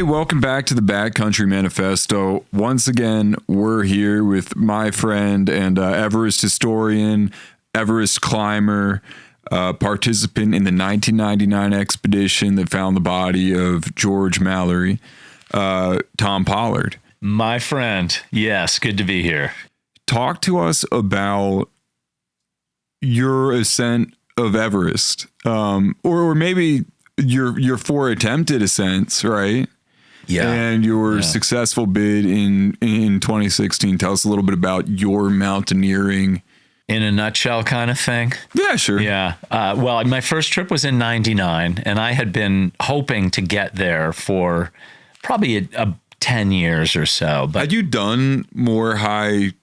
Hey, welcome back to the Backcountry Manifesto. Once again, we're here with my friend and Everest historian, Everest climber, participant in the 1999 expedition that found the body of George Mallory, Thom Pollard. My friend, yes, good to be here. Talk to us about your ascent of Everest, or maybe your 4 attempted ascents, right? Yeah. And your successful bid in 2016. Tell us a little bit about your mountaineering. In a nutshell kind of thing? Yeah, sure. Yeah. Well, my first trip was in 99, and I had been hoping to get there for probably 10 years or so. But had you done more high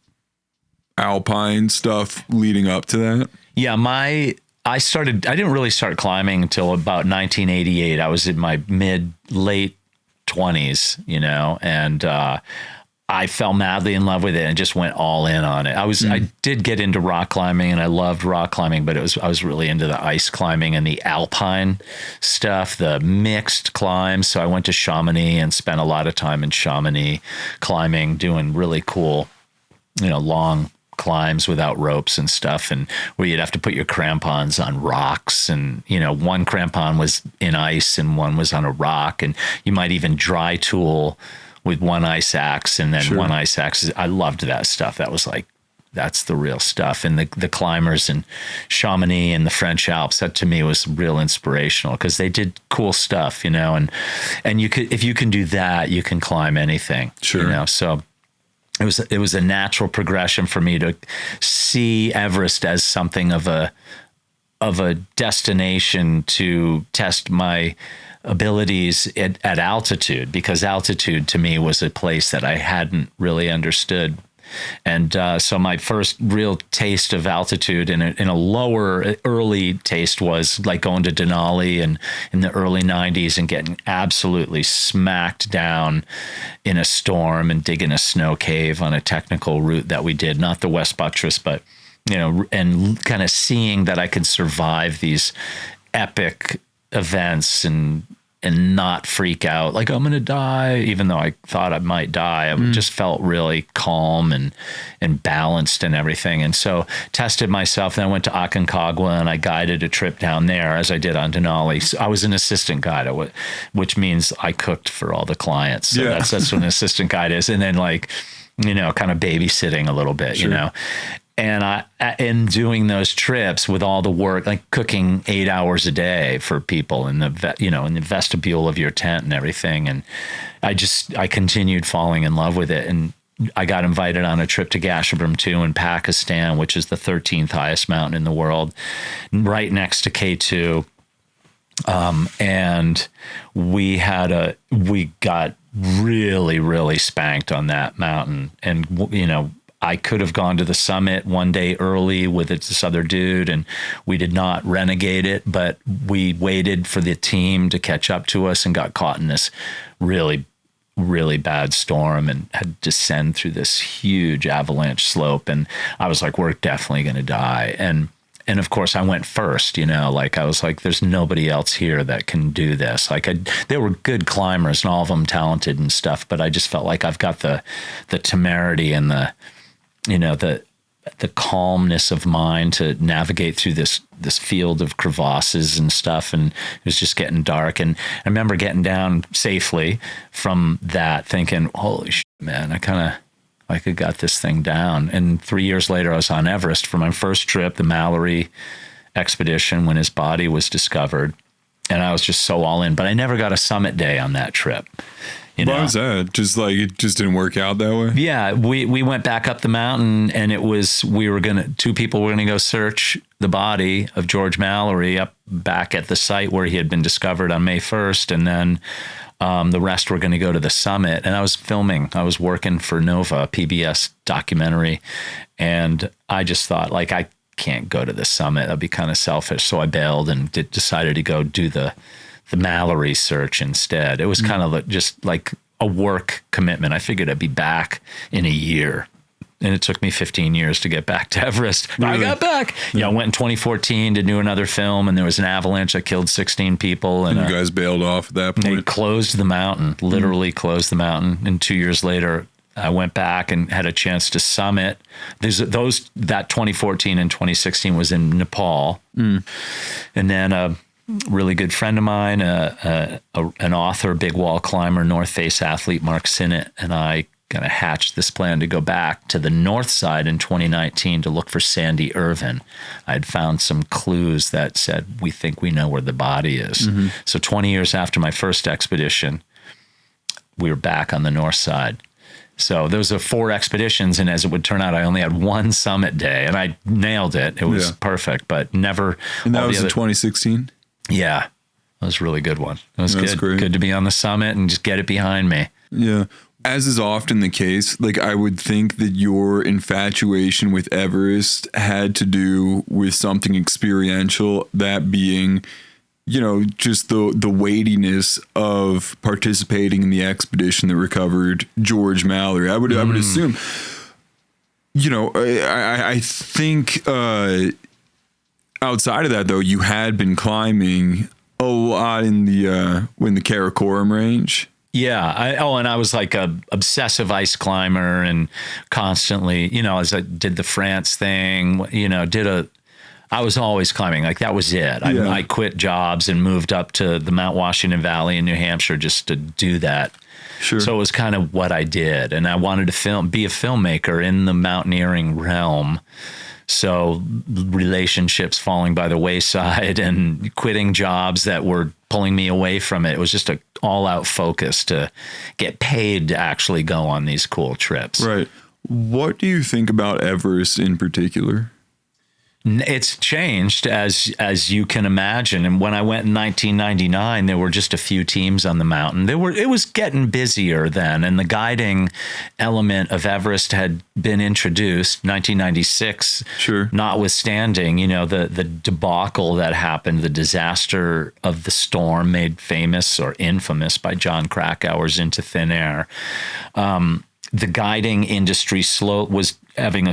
alpine stuff leading up to that? Yeah, I didn't really start climbing until about 1988. I was in my late 20s, and I fell madly in love with it and just went all in on it. I did get into rock climbing, and I loved rock climbing, but I was really into the ice climbing and the alpine stuff, the mixed climbs. So I went to Chamonix and spent a lot of time in Chamonix climbing, doing really cool, long climbs without ropes and stuff, and where you'd have to put your crampons on rocks, and one crampon was in ice and one was on a rock, and you might even dry tool with one ice axe and then one ice axe. I loved that stuff. That was that's the real stuff. And the climbers in Chamonix and the French Alps, that to me was real inspirational because they did cool stuff, and you could, if you can do that, you can climb anything. So it was a natural progression for me to see Everest as something of a destination to test my abilities at altitude, because altitude to me was a place that I hadn't really understood. And so my first real taste of altitude in a lower early taste was like going to Denali and in the early 90s and getting absolutely smacked down in a storm and digging a snow cave on a technical route that we did, not the West Buttress, but, and kind of seeing that I could survive these epic events and not freak out like I'm going to die, even though I thought I might die. I just felt really calm and balanced and everything. And so tested myself. Then I went to Aconcagua and I guided a trip down there as I did on Denali. So I was an assistant guide, which means I cooked for all the clients. So that's what an assistant guide is. And then kind of babysitting a little bit, And in doing those trips with all the work, like cooking 8 hours a day for people in the in the vestibule of your tent and everything, and I continued falling in love with it, and I got invited on a trip to Gasherbrum 2 in Pakistan, which is the 13th highest mountain in the world, right next to K2, and we got really, really spanked on that mountain, and I could have gone to the summit one day early with this other dude, and we did not renegade it, but we waited for the team to catch up to us and got caught in this really, really bad storm and had to descend through this huge avalanche slope. And I was like, we're definitely going to die. And of course I went first, I was like, there's nobody else here that can do this. They were good climbers and all of them talented and stuff, but I just felt like I've got the temerity and the calmness of mind to navigate through this field of crevasses and stuff. And it was just getting dark. And I remember getting down safely from that thinking, holy shit, man, I could got this thing down. And 3 years later, I was on Everest for my first trip, the Mallory expedition, when his body was discovered. And I was just so all in, but I never got a summit day on that trip. Why was that? Just it just didn't work out that way? Yeah, we went back up the mountain, and it was, two people were going to go search the body of George Mallory up back at the site where he had been discovered on May 1st. And then the rest were going to go to the summit. And I was working for Nova, a PBS documentary. And I just thought, I can't go to the summit. That'd be kind of selfish. So I bailed and decided to go do the Mallory search instead. It was kind of just like a work commitment. I figured I'd be back in a year. And it took me 15 years to get back to Everest. Really? I got back. Yeah, I went in 2014 to do another film, and there was an avalanche that killed 16 people. And you guys bailed off at that they point? closed the mountain, literally closed the mountain. And 2 years later, I went back and had a chance to summit. That 2014 and 2016 was in Nepal. And then a really good friend of mine, an author, big wall climber, North Face athlete, Mark Sinnott, and I kind of hatched this plan to go back to the north side in 2019 to look for Sandy Irvin. I'd found some clues that said, we think we know where the body is. So 20 years after my first expedition, we were back on the north side. So those are 4 expeditions, and as it would turn out, I only had 1 summit day, and I nailed it. It was perfect, but never. And that was in 2016? Yeah, that was a really good one. It was That's good. great. Good to be on the summit and just get it behind me. Yeah. As is often the case, like I would think that your infatuation with Everest had to do with something experiential, that being, you know, just the weightiness of participating in the expedition that recovered George Mallory. I would assume, you know, I think outside of that though, you had been climbing a lot in the Karakoram range. Yeah. And I was like a obsessive ice climber and constantly, you know, as I did the France thing, you know, I was always climbing. Like that was it. Yeah. I quit jobs and moved up to the Mount Washington Valley in New Hampshire just to do that. Sure. So it was kind of what I did. And I wanted to be a filmmaker in the mountaineering realm. So relationships falling by the wayside and quitting jobs that were pulling me away from it. It was just an all-out focus to get paid to actually go on these cool trips. Right. What do you think about Everest in particular? It's changed, as you can imagine. And when I went in 1999, there were just a few teams on the mountain. It was getting busier then, and the guiding element of Everest had been introduced 1996. Sure. Notwithstanding, you know, the debacle that happened, the disaster of the storm made famous or infamous by John Krakauer's Into Thin Air. The guiding industry was having a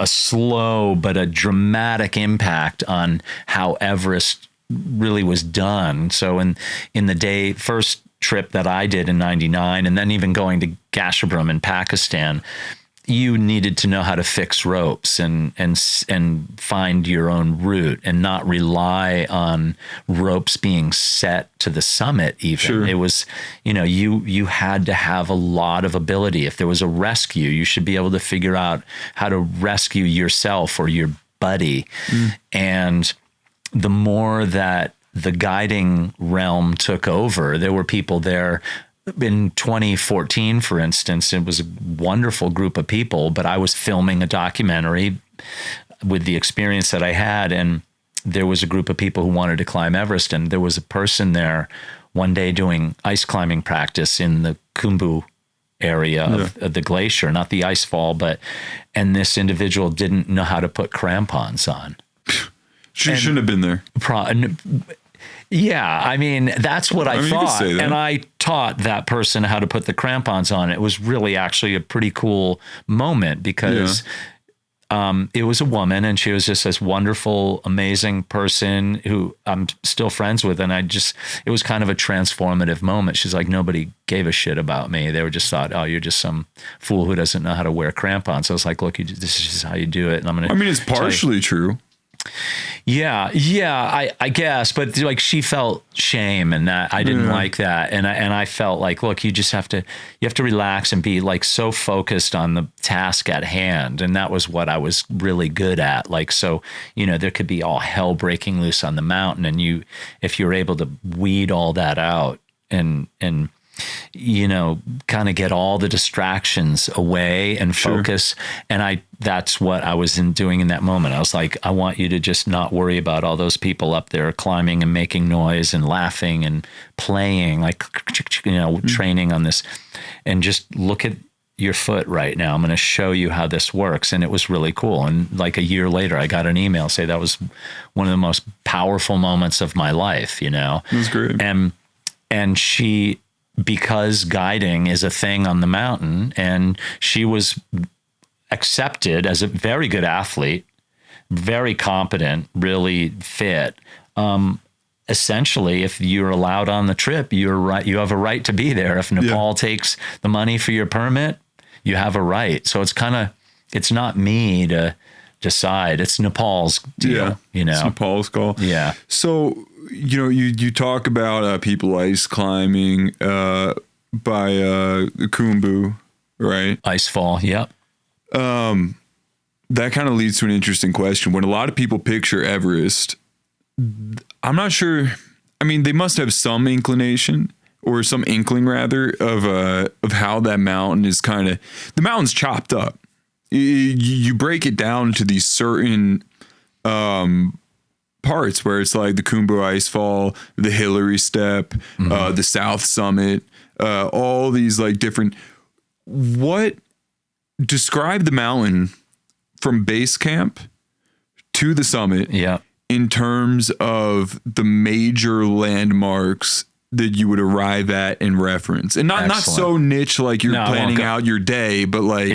slow but a dramatic impact on how Everest really was done. So in the first trip that I did in 99, and then even going to Gasherbrum in Pakistan, you needed to know how to fix ropes and find your own route and not rely on ropes being set to the summit even. Sure. It was, you know, you had to have a lot of ability. If there was a rescue, you should be able to figure out how to rescue yourself or your buddy. And the more that the guiding realm took over, there were people there. In 2014, for instance, it was a wonderful group of people, but I was filming a documentary with the experience that I had, and there was a group of people who wanted to climb Everest, and there was a person there one day doing ice climbing practice in the Khumbu area of the glacier, not the Icefall, and this individual didn't know how to put crampons on. She shouldn't have been there. Yeah, I mean, that's what I thought. And I taught that person how to put the crampons on. It was really actually a pretty cool moment because it was a woman, and she was just this wonderful, amazing person who I'm still friends with. And it was kind of a transformative moment. She's like, nobody gave a shit about me. They were just thought, oh, you're just some fool who doesn't know how to wear crampons. So I was like, look, this is just how you do it. And it's partially true. Yeah, I guess, but like she felt shame, and that I didn't like that, and I felt like, look, you have to relax and be like so focused on the task at hand, and that was what I was really good at. Like, so, you know, there could be all hell breaking loose on the mountain, and if you're able to weed all that out and you know, kind of get all the distractions away and focus. And that's what I was doing in that moment. I was like, I want you to just not worry about all those people up there climbing and making noise and laughing and playing, like, you know, training on this, and just look at your foot right now. I'm going to show you how this works. And it was really cool. And like a year later, I got an email say that was one of the most powerful moments of my life, you know. It was great. And she, because guiding is a thing on the mountain, and she was accepted as a very good athlete, very competent, really fit. Essentially, if you're allowed on the trip, you're right. You have a right to be there. If Nepal takes the money for your permit, you have a right. So it's not me to decide. It's Nepal's deal. It's Nepal's call. Yeah. So, you talk about people ice climbing by Khumbu, right? Icefall. Yep. That kind of leads to an interesting question. When a lot of people picture Everest, I'm not sure. I mean, they must have some inclination or some inkling rather of how that mountain is the mountain's chopped up. You break it down to these certain parts where it's like the Khumbu Icefall, the Hillary Step, the South Summit, all these like different. Describe the mountain from base camp to the summit. Yeah. In terms of the major landmarks that you would arrive at and reference, and not so niche like you're planning out your day, but like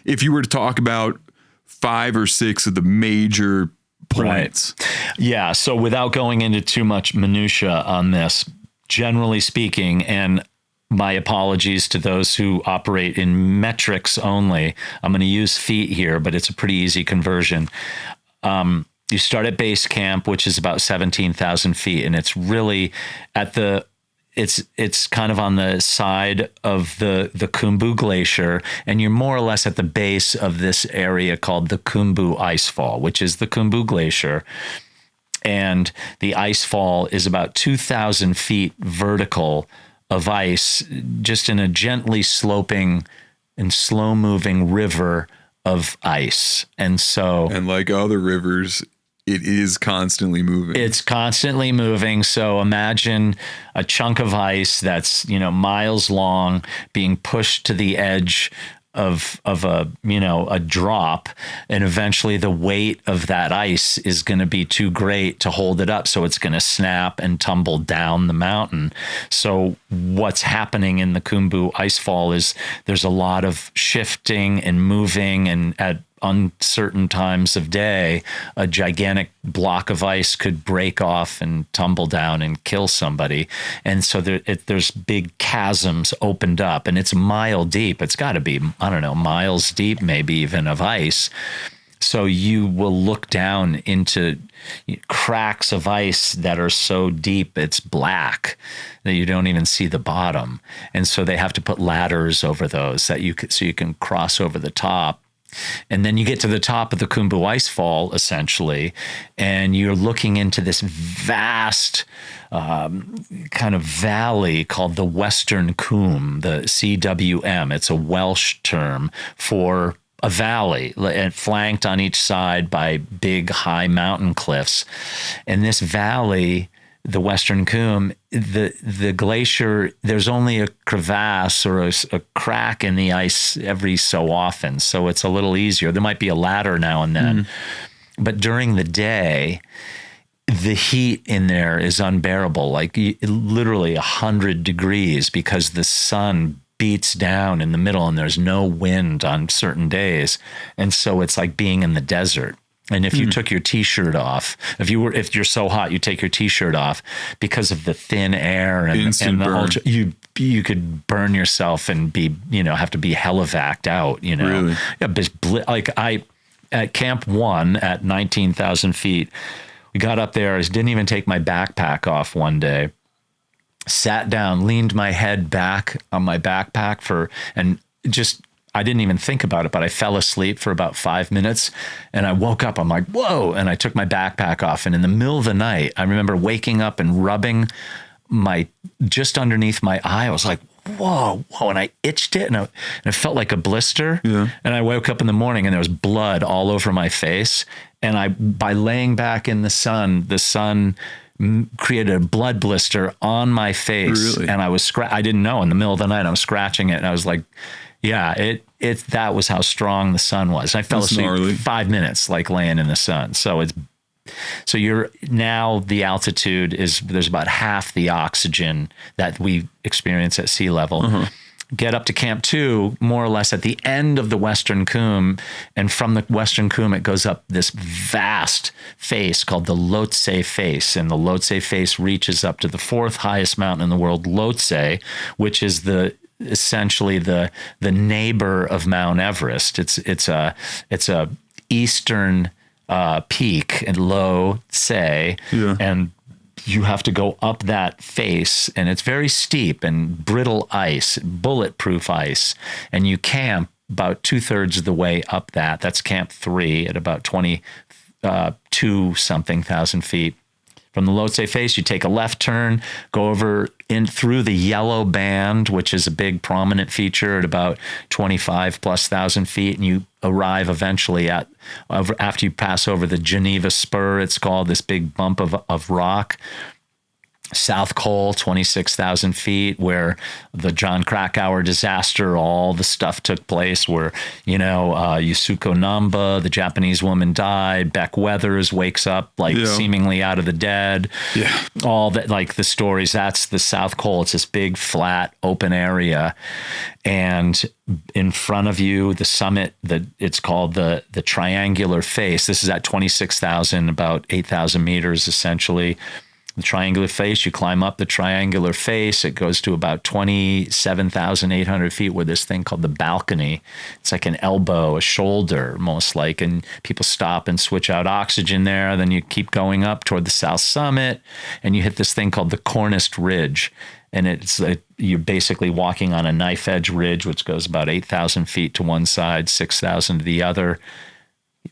if you were to talk about 5 or 6 of the major points. Right. Yeah. So without going into too much minutia on this, generally speaking, and my apologies to those who operate in metrics only, I'm going to use feet here, but it's a pretty easy conversion. You start at base camp, which is about 17,000 feet, and it's really it's kind of on the side of the Khumbu Glacier, and you're more or less at the base of this area called the Khumbu Icefall, which is the Khumbu Glacier. And the icefall is about 2,000 feet vertical of ice, just in a gently sloping and slow-moving river of ice. And like other rivers, it is constantly moving. It's constantly moving. So imagine a chunk of ice that's, miles long being pushed to the edge of a drop, and eventually the weight of that ice is going to be too great to hold it up, so it's going to snap and tumble down the mountain. So what's happening in the Khumbu Icefall is there's a lot of shifting and moving, and at uncertain times of day, a gigantic block of ice could break off and tumble down and kill somebody. And so there's big chasms opened up, and it's a mile deep. It's got to be, miles deep, maybe even, of ice. So you will look down into cracks of ice that are so deep it's black that you don't even see the bottom. And so they have to put ladders over those so you can cross over the top. And then you get to the top of the Khumbu Icefall, essentially, and you're looking into this vast kind of valley called the Western Khum, the CWM. It's a Welsh term for a valley, and flanked on each side by big, high mountain cliffs. And this valley, the Western Khum, the glacier, there's only a crevasse or a crack in the ice every so often, so it's a little easier. There might be a ladder now and then. But during the day, the heat in there is unbearable, like literally 100 degrees, because the sun beats down in the middle and there's no wind on certain days. And so it's like being in the desert. And if you took your t-shirt off, if you're so hot, you take your t-shirt off, because of the thin air and the you could burn yourself and be, have to be helivaced out, Really? Yeah, at Camp 1 at 19,000 feet, we got up there, I didn't even take my backpack off one day, sat down, leaned my head back on my backpack I didn't even think about it, but I fell asleep for about 5 minutes, and I woke up. I'm like, whoa. And I took my backpack off. And in the middle of the night, I remember waking up and rubbing just underneath my eye. I was like, whoa. And I itched it, and it felt like a blister. Yeah. And I woke up in the morning and there was blood all over my face. And by laying back in the sun created a blood blister on my face. Really? And I didn't know. In the middle of the night, I was scratching it, and I was like, yeah, that was how strong the sun was. I fell asleep gnarly. 5 minutes, like laying in the sun. So you're now, the altitude there's about half the oxygen that we experience at sea level. get up to Camp 2, more or less at the end of the Western Khumbu. And from the Western Khumbu, it goes up this vast face called the Lhotse Face. And the Lhotse Face reaches up to the 4th highest mountain in the world, Lhotse, which is essentially the neighbor of Mount Everest. It's a eastern peak in Lhotse, and you have to go up that face, and it's very steep and brittle ice, bulletproof ice, and you camp about 2/3 of the way up that. That's Camp 3 at about 22 something thousand feet. From the Lhotse Face, you take a left turn, go over in through the yellow band, which is a big prominent feature at about 25,000+ feet, and you arrive eventually after you pass over the Geneva Spur, it's called, this big bump of rock. South Col, 26,000 feet, where the John Krakauer disaster, all the stuff took place, where, Yusuko Namba, the Japanese woman, died. Beck Weathers wakes up seemingly out of the dead. Yeah. All that, the stories, that's the South Col. It's this big, flat, open area. And in front of you, the summit, it's called the Triangular Face. This is at 26,000, about 8,000 meters, essentially. The Triangular Face, you climb up the Triangular Face. It goes to about 27,800 feet, where this thing called the balcony. It's like an elbow, a shoulder, most like, and people stop and switch out oxygen there. Then you keep going up toward the south summit, and you hit this thing called the Cornist Ridge. And it's you're basically walking on a knife edge ridge, which goes about 8,000 feet to one side, 6,000 to the other.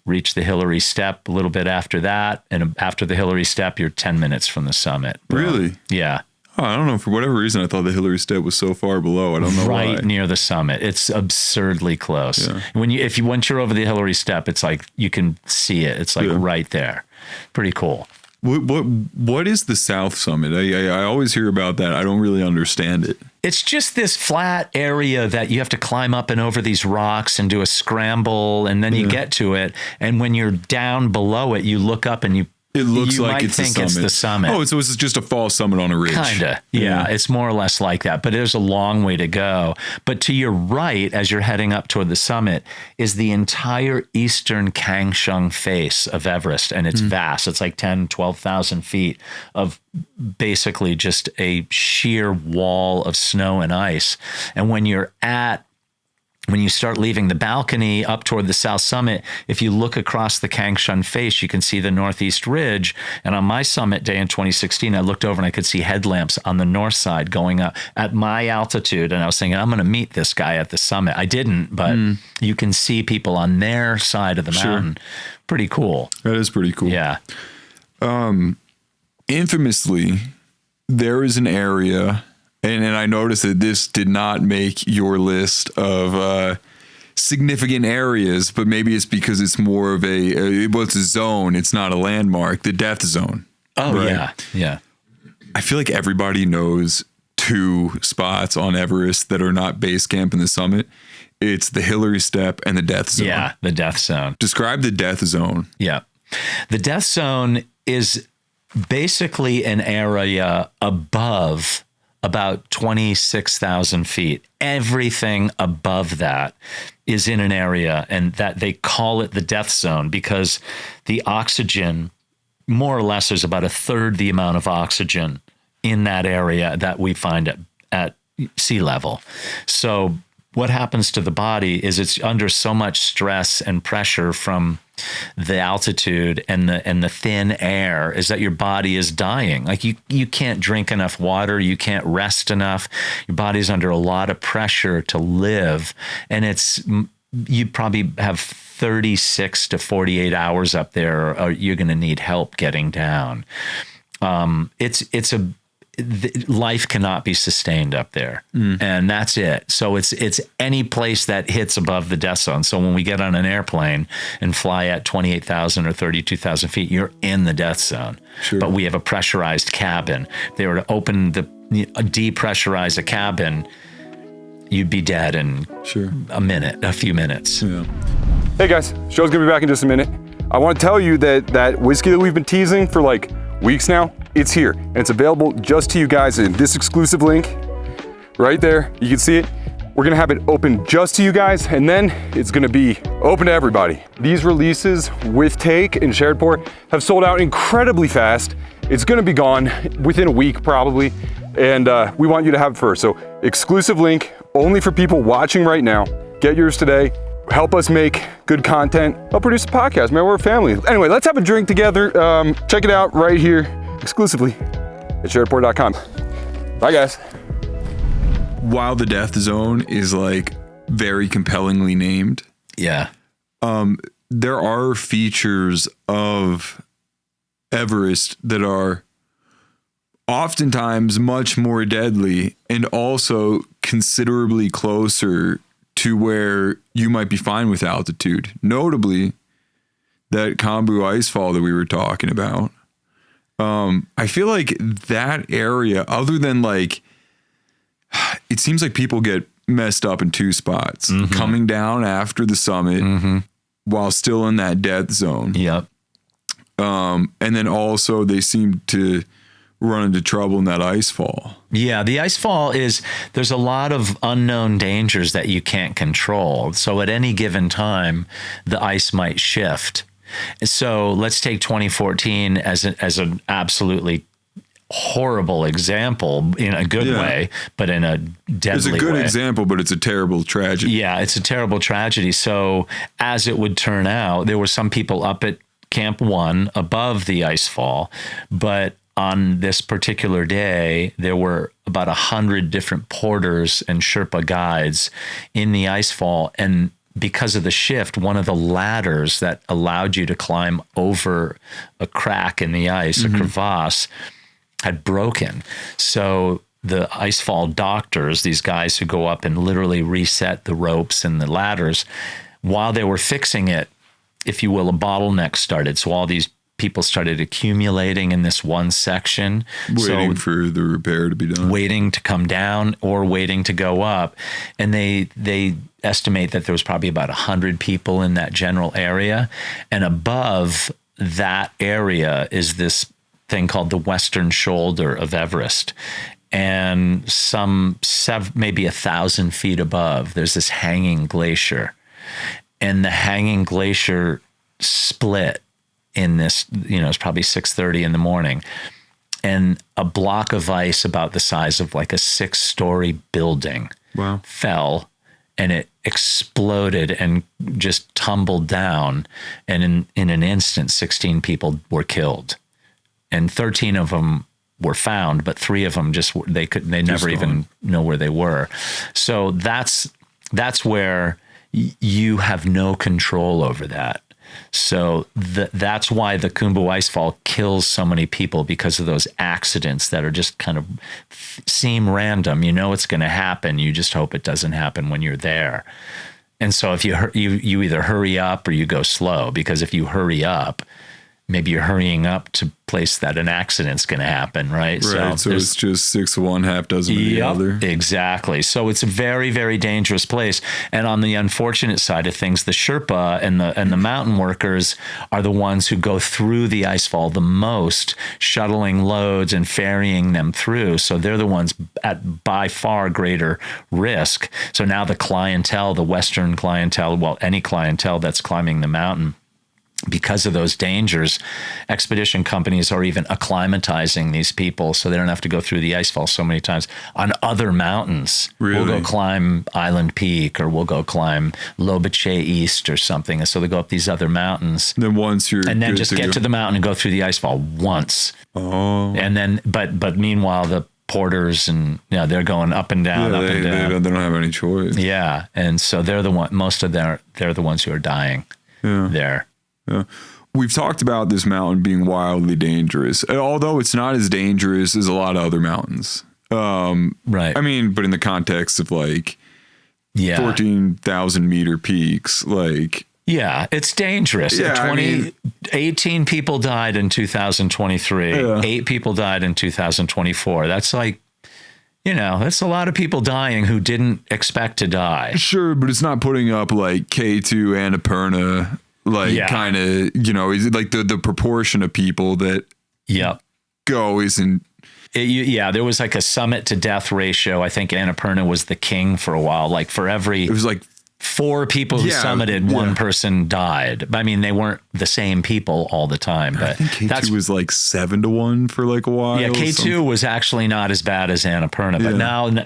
Reach the Hillary Step a little bit after that, and after the Hillary Step, you're 10 minutes from the summit. Really? Yeah. Oh, I don't know. For whatever reason, I thought the Hillary Step was so far below. I don't know why. Right near the summit. It's absurdly close. Yeah. Once you're over the Hillary Step, it's like you can see it. It's right there. Pretty cool. What is the South Summit? I always hear about that. I don't really understand it. It's just this flat area that you have to climb up and over these rocks and do a scramble, and then you get to it. And when you're down below it, you look up and it looks you like might it's think the summit. It's the summit. Oh, so it's just a false summit on a ridge. Kinda, yeah. It's more or less like that, but there's a long way to go. But to your right, as you're heading up toward the summit, is the entire eastern Kangshung face of Everest, and it's vast. It's like 10, 12,000 feet of basically just a sheer wall of snow and ice. And when you start leaving the balcony up toward the south summit, if you look across the Kangshung face, you can see the northeast ridge. And on my summit day in 2016, I looked over and I could see headlamps on the north side going up at my altitude. And I was thinking, I'm going to meet this guy at the summit. I didn't, but you can see people on their side of the mountain. Pretty cool. That is pretty cool. Yeah. Infamously, there is an area, and I noticed that this did not make your list of significant areas, but maybe it's because it's more of it's a zone. It's not a landmark, the death zone. Oh, right? yeah. Yeah. I feel like everybody knows 2 spots on Everest that are not base camp in the summit. It's the Hillary Step and the death zone. Yeah, the death zone. Describe the death zone. Yeah. The death zone is basically an area above about 26,000 feet. Everything above that is in an area, and that they call it the death zone because the oxygen, more or less, there's about 1/3 the amount of oxygen in that area that we find at sea level. So what happens to the body is it's under so much stress and pressure from the altitude and the thin air is that your body is dying. Like you can't drink enough water, you can't rest enough. Your body's under a lot of pressure to live, and you probably have 36 to 48 hours up there, or you're going to need help getting down. Life cannot be sustained up there, and that's it. So it's any place that hits above the death zone. So when we get on an airplane and fly at 28,000 or 32,000 feet, you're in the death zone. Sure. But we have a pressurized cabin. If they were to depressurize a cabin, you'd be dead in a few minutes. Yeah. Hey guys, show's gonna be back in just a minute. I want to tell you that whiskey that we've been teasing for like weeks now, it's here, and it's available just to you guys in this exclusive link right there. You can see it. We're gonna have it open just to you guys, and then it's gonna be open to everybody. These releases with Take and Sherpa have sold out incredibly fast. It's gonna be gone within a week probably, and we want you to have it first. So exclusive link only for people watching right now. Get yours today. Help us make good content. Help produce a podcast, man. We're a family. Anyway, let's have a drink together. Check it out right here exclusively at sherpa.com. Bye, guys. While the Death Zone is like very compellingly named, Yeah. there are features of Everest that are oftentimes much more deadly and also considerably closer to where you might be fine with altitude. Notably, that Khumbu Icefall that we were talking about. I feel like that area, other than like, it seems like people get messed up in two spots. Coming down after the summit while still in that death zone. Yep. And then also they seem to run into trouble in that icefall. Yeah, the icefall is, there's a lot of unknown dangers that you can't control. So at any given time, the ice might shift. So let's take 2014 as an absolutely horrible example in a good way, but in a deadly way. It's a good example, but it's a terrible tragedy. Yeah, it's a terrible tragedy. So as it would turn out, there were some people up at Camp 1 above the icefall, but on this particular day, there were about 100 different porters and Sherpa guides in the icefall. And because of the shift, one of the ladders that allowed you to climb over a crack in the ice, a crevasse, had broken. So the icefall doctors, these guys who go up and literally reset the ropes and the ladders, while they were fixing it, if you will, a bottleneck started. So all these people started accumulating in this one section. Waiting for the repair to be done. Waiting to come down or waiting to go up. And they estimate that there was probably about 100 people in that general area. And above that area is this thing called the western shoulder of Everest. And maybe 1,000 feet above, there's this hanging glacier. And the hanging glacier split in this, it's probably 6:30 in the morning. And a block of ice about the size of like a 6-story building fell, and it exploded and just tumbled down. And in an instant, 16 people were killed. And 13 of them were found, but 3 of them they never even know where they were. So that's where you have no control over that. So that's why the Khumbu Icefall kills so many people, because of those accidents that are just kind of seem random. You know it's going to happen. You just hope it doesn't happen when you're there. And so if you either hurry up or you go slow, because if you hurry up, maybe you're hurrying up to place that an accident's going to happen, right? Right. So it's just 6 of one, half dozen of the other. Exactly. So it's a very, very dangerous place. And on the unfortunate side of things, the Sherpa and the mountain workers are the ones who go through the icefall the most, shuttling loads and ferrying them through. So they're the ones at by far greater risk. So now the clientele, the Western clientele, well, any clientele that's climbing the mountain, because of those dangers, expedition companies are even acclimatizing these people so they don't have to go through the icefall so many times on other mountains. Really? We'll go climb Island Peak, or we'll go climb Lobache East or something. And so they go up these other mountains. Then once you're and then just get to the mountain and go through the icefall once. Oh. And then, but meanwhile, the porters and they're going up and down, up and down. They don't have any choice. Yeah, and so they're the one. Most of them, they're the ones who are dying there. Yeah. We've talked about this mountain being wildly dangerous, although it's not as dangerous as a lot of other mountains. Right. I mean, but in the context of like 14,000 meter peaks, like. Yeah, it's dangerous. Yeah, 18 people died in 2023. 8 people died in 2024. That's like, that's a lot of people dying who didn't expect to die. Sure, but it's not putting up like K2 Annapurna. Kind of, is it like the proportion of people that go isn't. Yeah, there was like a summit to death ratio. I think Annapurna was the king for a while. Like for every, It was like 4 people who summited, one person died. I mean, they weren't the same people all the time, but I think K2 was like 7-1 for like a while. Yeah, K2 was actually not as bad as Annapurna, but now, and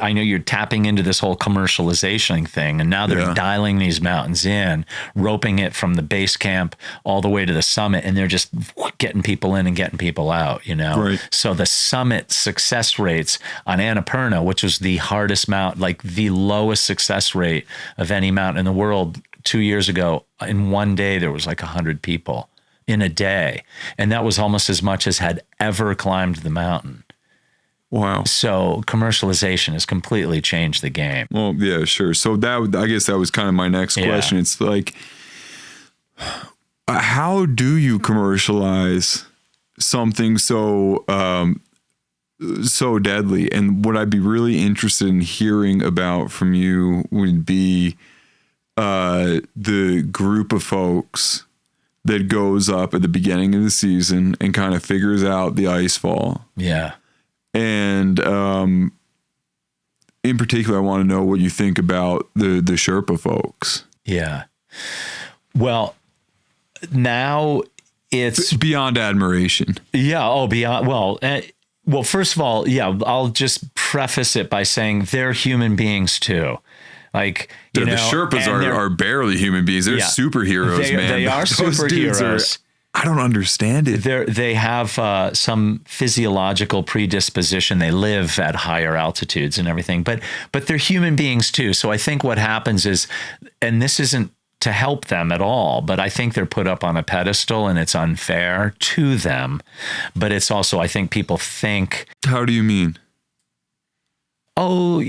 I know you're tapping into this whole commercialization thing, and now they're dialing these mountains in, roping it from the base camp all the way to the summit, and they're just getting people in and getting people out, you know? Right. So the summit success rates on Annapurna, which was the hardest mountain, like the lowest success rate of any mountain in the world 2 years ago, in one day, there was like 100 people in a day. And that was almost as much as had ever climbed the mountain. Wow. So commercialization has completely changed the game. Well, yeah, sure. So I guess that was kind of my next question. It's like, how do you commercialize something so deadly? And what I'd be really interested in hearing about from you would be the group of folks that goes up at the beginning of the season and kind of figures out the Icefall. Yeah. And in particular, I want to know what you think about the Sherpa folks. Yeah. Well, now it's beyond admiration. Yeah. Oh, beyond. Well, first of all, I'll just preface it by saying they're human beings too. Like, the Sherpas are barely human beings. They're superheroes, man. They are superheroes. I don't understand it. They have some physiological predisposition. They live at higher altitudes and everything, but they're human beings too. So I think what happens is, and this isn't to help them at all, but I think they're put up on a pedestal and it's unfair to them. But it's also, I think people think. How do you mean? Oh,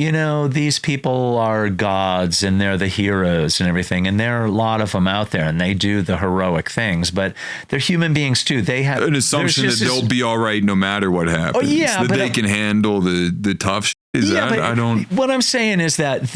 these people are gods and they're the heroes and everything. And there are a lot of them out there and they do the heroic things, but they're human beings too. They have an assumption that they'll be all right no matter what happens. Oh, yeah, that they can handle the tough shit. What I'm saying is that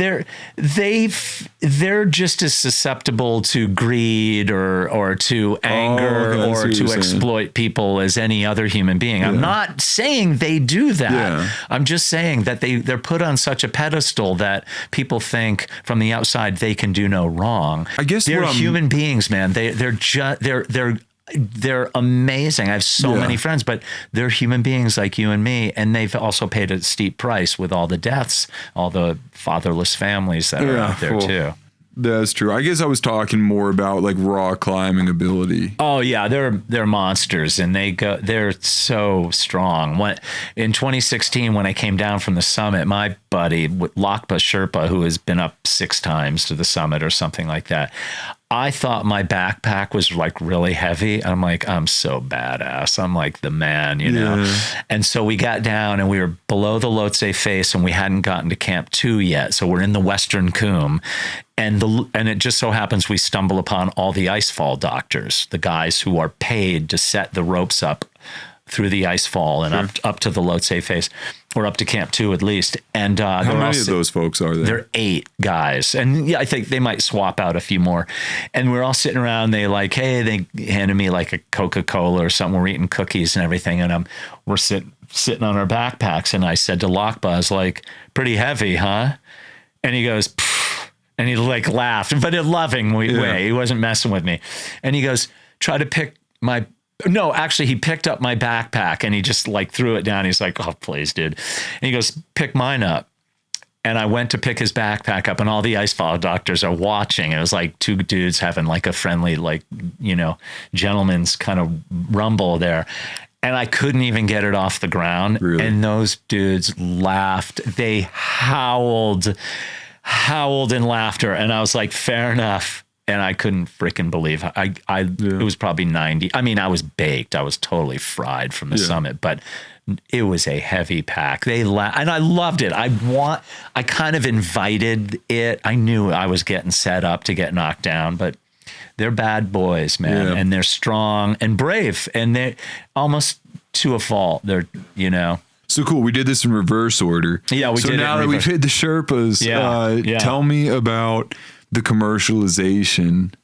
they're just as susceptible to greed or to anger or to exploit people as any other human being. I'm not saying they do that. Yeah. I'm just saying that they're put on such a pedestal that people think from the outside they can do no wrong. I guess they're human beings, man. They're amazing. I have so many friends, but they're human beings like you and me. And they've also paid a steep price with all the deaths, all the fatherless families that are out there too. That's true. I guess I was talking more about like raw climbing ability. Oh yeah, they're monsters, and they're so strong. In 2016, when I came down from the summit, my buddy Lakpa Sherpa, who has been up 6 times to the summit or something like that, I thought my backpack was like really heavy. And I'm like, I'm so badass. I'm like the man, you know? And so we got down and we were below the Lhotse face and we hadn't gotten to Camp 2 yet. So we're in the Western Khumbu. And it just so happens we stumble upon all the Icefall doctors, the guys who are paid to set the ropes up through the Icefall and up to the Lhotse face, or up to Camp 2 at least. And how many of those folks are there? There are 8 guys, and I think they might swap out a few more. And we're all sitting around. They they handed me like a Coca-Cola or something. We're eating cookies and everything, and we're sitting on our backpacks. And I said to Lakpa, I was like, "Pretty heavy, huh?" And he goes, "Pfft," and he like laughed, but in a loving way. He wasn't messing with me. And he goes, "Try to pick my." No, actually, he picked up my backpack and he just like threw it down. He's like, "Oh, please, dude." And he goes, "Pick mine up." And I went to pick his backpack up and all the Icefall doctors are watching. It was like 2 dudes having like a friendly, like, gentleman's kind of rumble there. And I couldn't even get it off the ground. Really? And those dudes laughed. They howled in laughter. And I was like, fair enough. And I couldn't freaking believe it was probably 90. I mean, I was baked. I was totally fried from the summit, but it was a heavy pack. And I loved it. I kind of invited it. I knew I was getting set up to get knocked down, but they're bad boys, man. And they're strong and brave, and they're almost to a fault. They're, So cool. We did this in reverse order. Yeah, we did. So now that we've hit the Sherpas, tell me about the commercialization,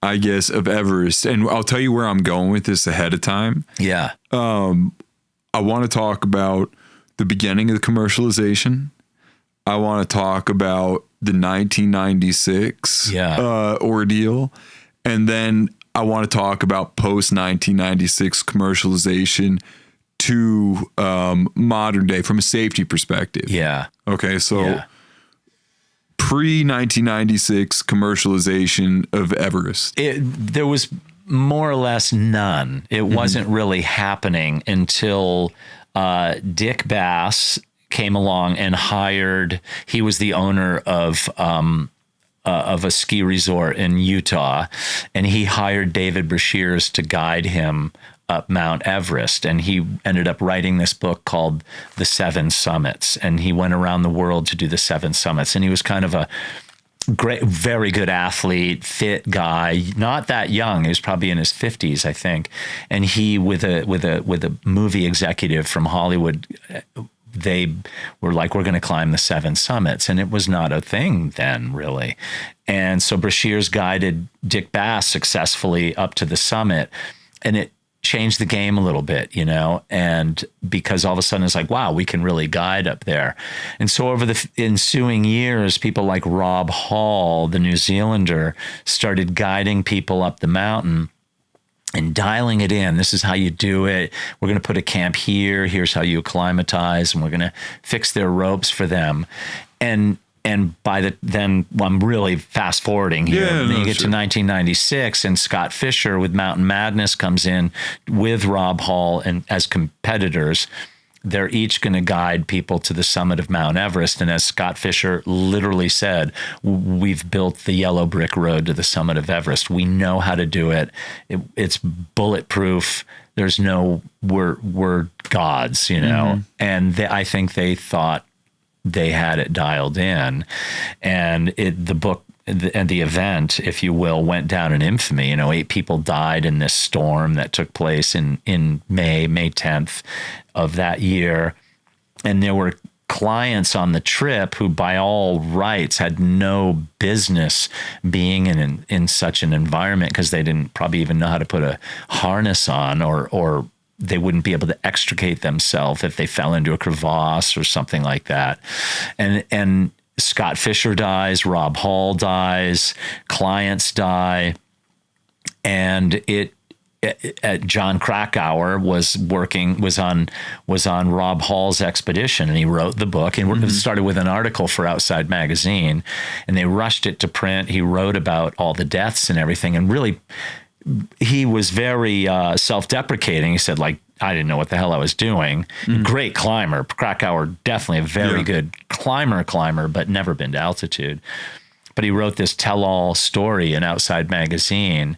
I guess, of Everest. And I'll tell you where I'm going with this ahead of time. Yeah. I want to talk about the beginning of the commercialization. I want to talk about the 1996 ordeal. And then I want to talk about post-1996 commercialization to modern day from a safety perspective. Yeah. Okay, so pre-1996 commercialization of Everest. There was more or less none. It wasn't really happening until Dick Bass came along and hired. He was the owner of a ski resort in Utah, and he hired David Brashears to guide him up Mount Everest. And he ended up writing this book called The Seven Summits. And he went around the world to do the 7 summits. And he was kind of a great, very good athlete, fit guy, not that young. He was probably in his 50s, I think. And he, with a movie executive from Hollywood, they were like, we're going to climb the 7 summits. And it was not a thing then, really. And so Brashears guided Dick Bass successfully up to the summit. And it changed the game a little bit, you know, and because all of a sudden it's like, wow, we can really guide up there. And so over the ensuing years, people like Rob Hall, the New Zealander, started guiding people up the mountain and dialing it in. This is how you do it. We're going to put a camp here. Here's how you acclimatize, and we're going to fix their ropes for them. And by then I'm really fast forwarding here. Then you get to 1996, and Scott Fisher with Mountain Madness comes in with Rob Hall and as competitors. They're each going to guide people to the summit of Mount Everest. And as Scott Fisher literally said, we've built the yellow brick road to the summit of Everest. We know how to do it. It's bulletproof. There's no, we're gods, you know? And I think they thought they had it dialed in. And the book and the event, if you will, went down in infamy. You know, 8 people died in this storm that took place in May 10th of that year. And there were clients on the trip who by all rights had no business being in such an environment, because they didn't probably even know how to put a harness on, or they wouldn't be able to extricate themselves if they fell into a crevasse or something like that. And Scott Fisher dies, Rob Hall dies, clients die, and John Krakauer was on Rob Hall's expedition, and he wrote the book, and it started with an article for Outside Magazine, and they rushed it to print. He wrote about all the deaths and everything, and really, he was very self-deprecating. He said, like, I didn't know what the hell I was doing. Great climber. Krakauer, definitely a very good climber, but never been to altitude. But he wrote this tell-all story in Outside Magazine,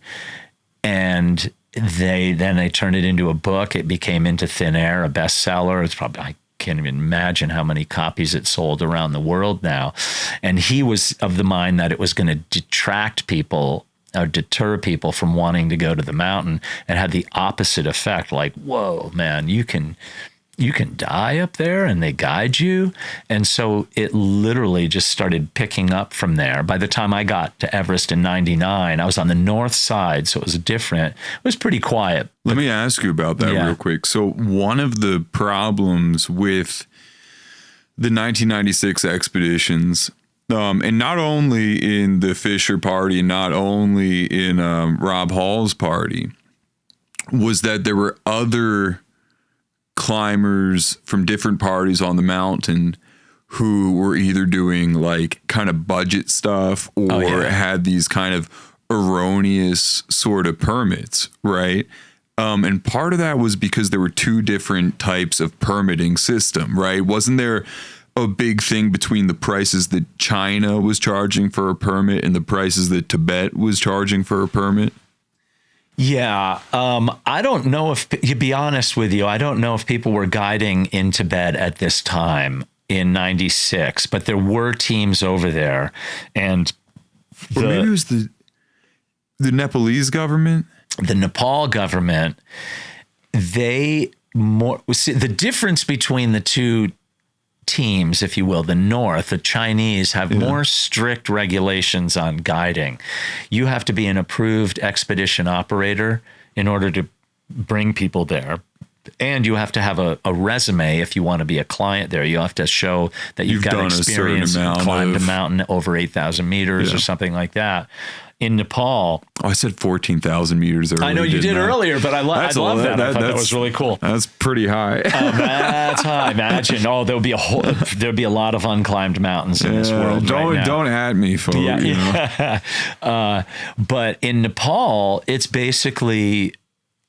and they turned it into a book. It became Into Thin Air, a bestseller. It's probably, I can't even imagine how many copies it sold around the world now. And he was of the mind that it was going to detract people or deter people from wanting to go to the mountain, and had the opposite effect. Like, whoa, man, you can die up there and they guide you. And so it literally just started picking up from there. By the time I got to Everest in 99, I was on the north side, so it was different. It was pretty quiet. Let me ask you about that real quick. So one of the problems with the 1996 expeditions, and not only in the Fisher party, not only in Rob Hall's party, was that there were other climbers from different parties on the mountain who were either doing like kind of budget stuff or had these kind of erroneous sort of permits, right? And part of that was because there were 2 different types of permitting system, right? Wasn't there a big thing between the prices that China was charging for a permit and the prices that Tibet was charging for a permit? Yeah. I don't know if, to be honest with you, I don't know if people were guiding in Tibet at this time in 96, but there were teams over there. And or maybe it was the Nepalese government? The Nepal government, the difference between the 2 teams, if you will, the North, the Chinese have more strict regulations on guiding. You have to be an approved expedition operator in order to bring people there. And you have to have a resume if you want to be a client there. You have to show that you've got experience, climbed a mountain over 8,000 meters or something like that. In Nepal. Oh, I said 14,000 meters earlier. I know you did earlier, but I love that. I thought that was really cool. That's pretty high. That's high. Imagine. Oh, there'll be a lot of unclimbed mountains in this world. Don't at me, folks. But in Nepal, it's basically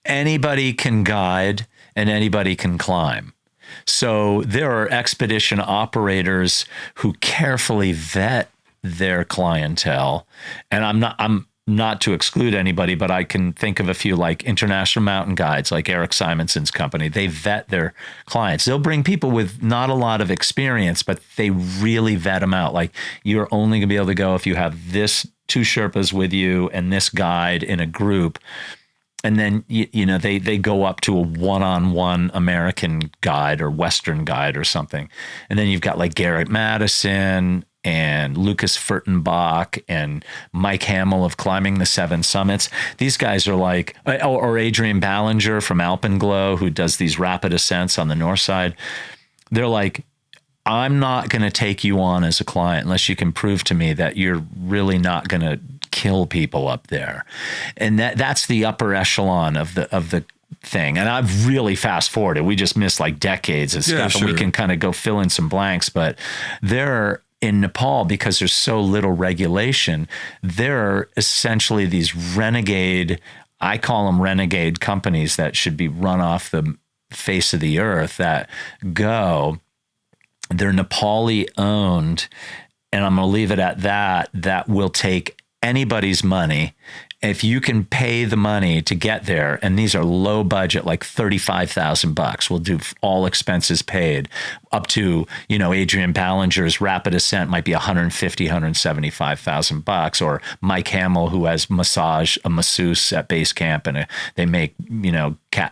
anybody can guide and anybody can climb. So there are expedition operators who carefully vet their clientele. And I'm not to exclude anybody, but I can think of a few like International Mountain Guides, like Eric Simonson's company. They vet their clients. They'll bring people with not a lot of experience, but they really vet them out. Like, you're only gonna be able to go if you have this 2 Sherpas with you and this guide in a group. And then, they go up to a one-on-one American guide or Western guide or something. And then you've got like Garrett Madison and Lucas Furtenbach and Mike Hamill of Climbing the Seven Summits. These guys are like, or Adrian Ballinger from Alpenglow, who does these rapid ascents on the north side. They're like, I'm not going to take you on as a client unless you can prove to me that you're really not going to kill people up there. And that's the upper echelon of the thing. And I've really fast forwarded. We just missed like decades of stuff, and we can kind of go fill in some blanks. But in Nepal, because there's so little regulation, there are essentially these renegade, I call them renegade companies that should be run off the face of the earth, that they're Nepali owned, and I'm going to leave it at that will take anybody's money. If you can pay the money to get there, and these are low budget, like $35,000, we'll do all expenses paid, up to, Adrian Ballinger's rapid ascent might be $175,000, or Mike Hamill, who has a masseuse at base camp, and they make, they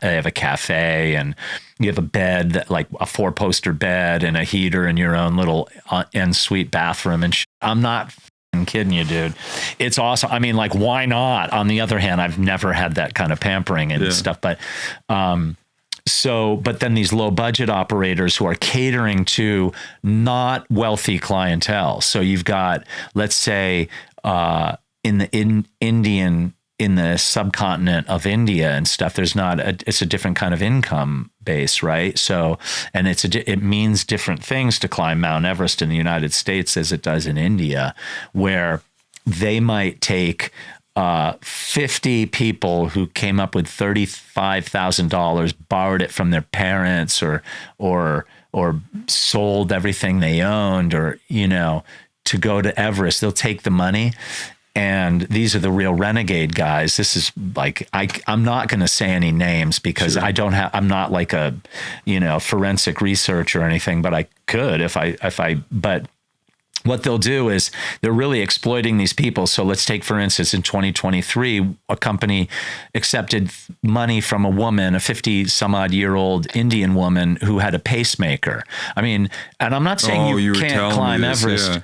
have a cafe, and you have a bed, like a 4-poster bed and a heater in your own little en-suite bathroom. And I'm not kidding you, dude. It's awesome. I mean, like, why not? On the other hand, I've never had that kind of pampering and stuff, but but then these low budget operators who are catering to not wealthy clientele. So you've got, let's say, in the subcontinent of India and stuff, it's a different kind of income base, right? So, and it means different things to climb Mount Everest in the United States as it does in India, where they might take 50 people who came up with $35,000, borrowed it from their parents, or sold everything they owned, or, to go to Everest. They'll take the money. And these are the real renegade guys. This is like, I'm not going to say any names because I'm not like a, forensic research or anything, but I could but what they'll do is they're really exploiting these people. So let's take, for instance, in 2023, a company accepted money from a woman, a 50-some-odd-year-old Indian woman who had a pacemaker. I mean, and I'm not saying you can't climb Everest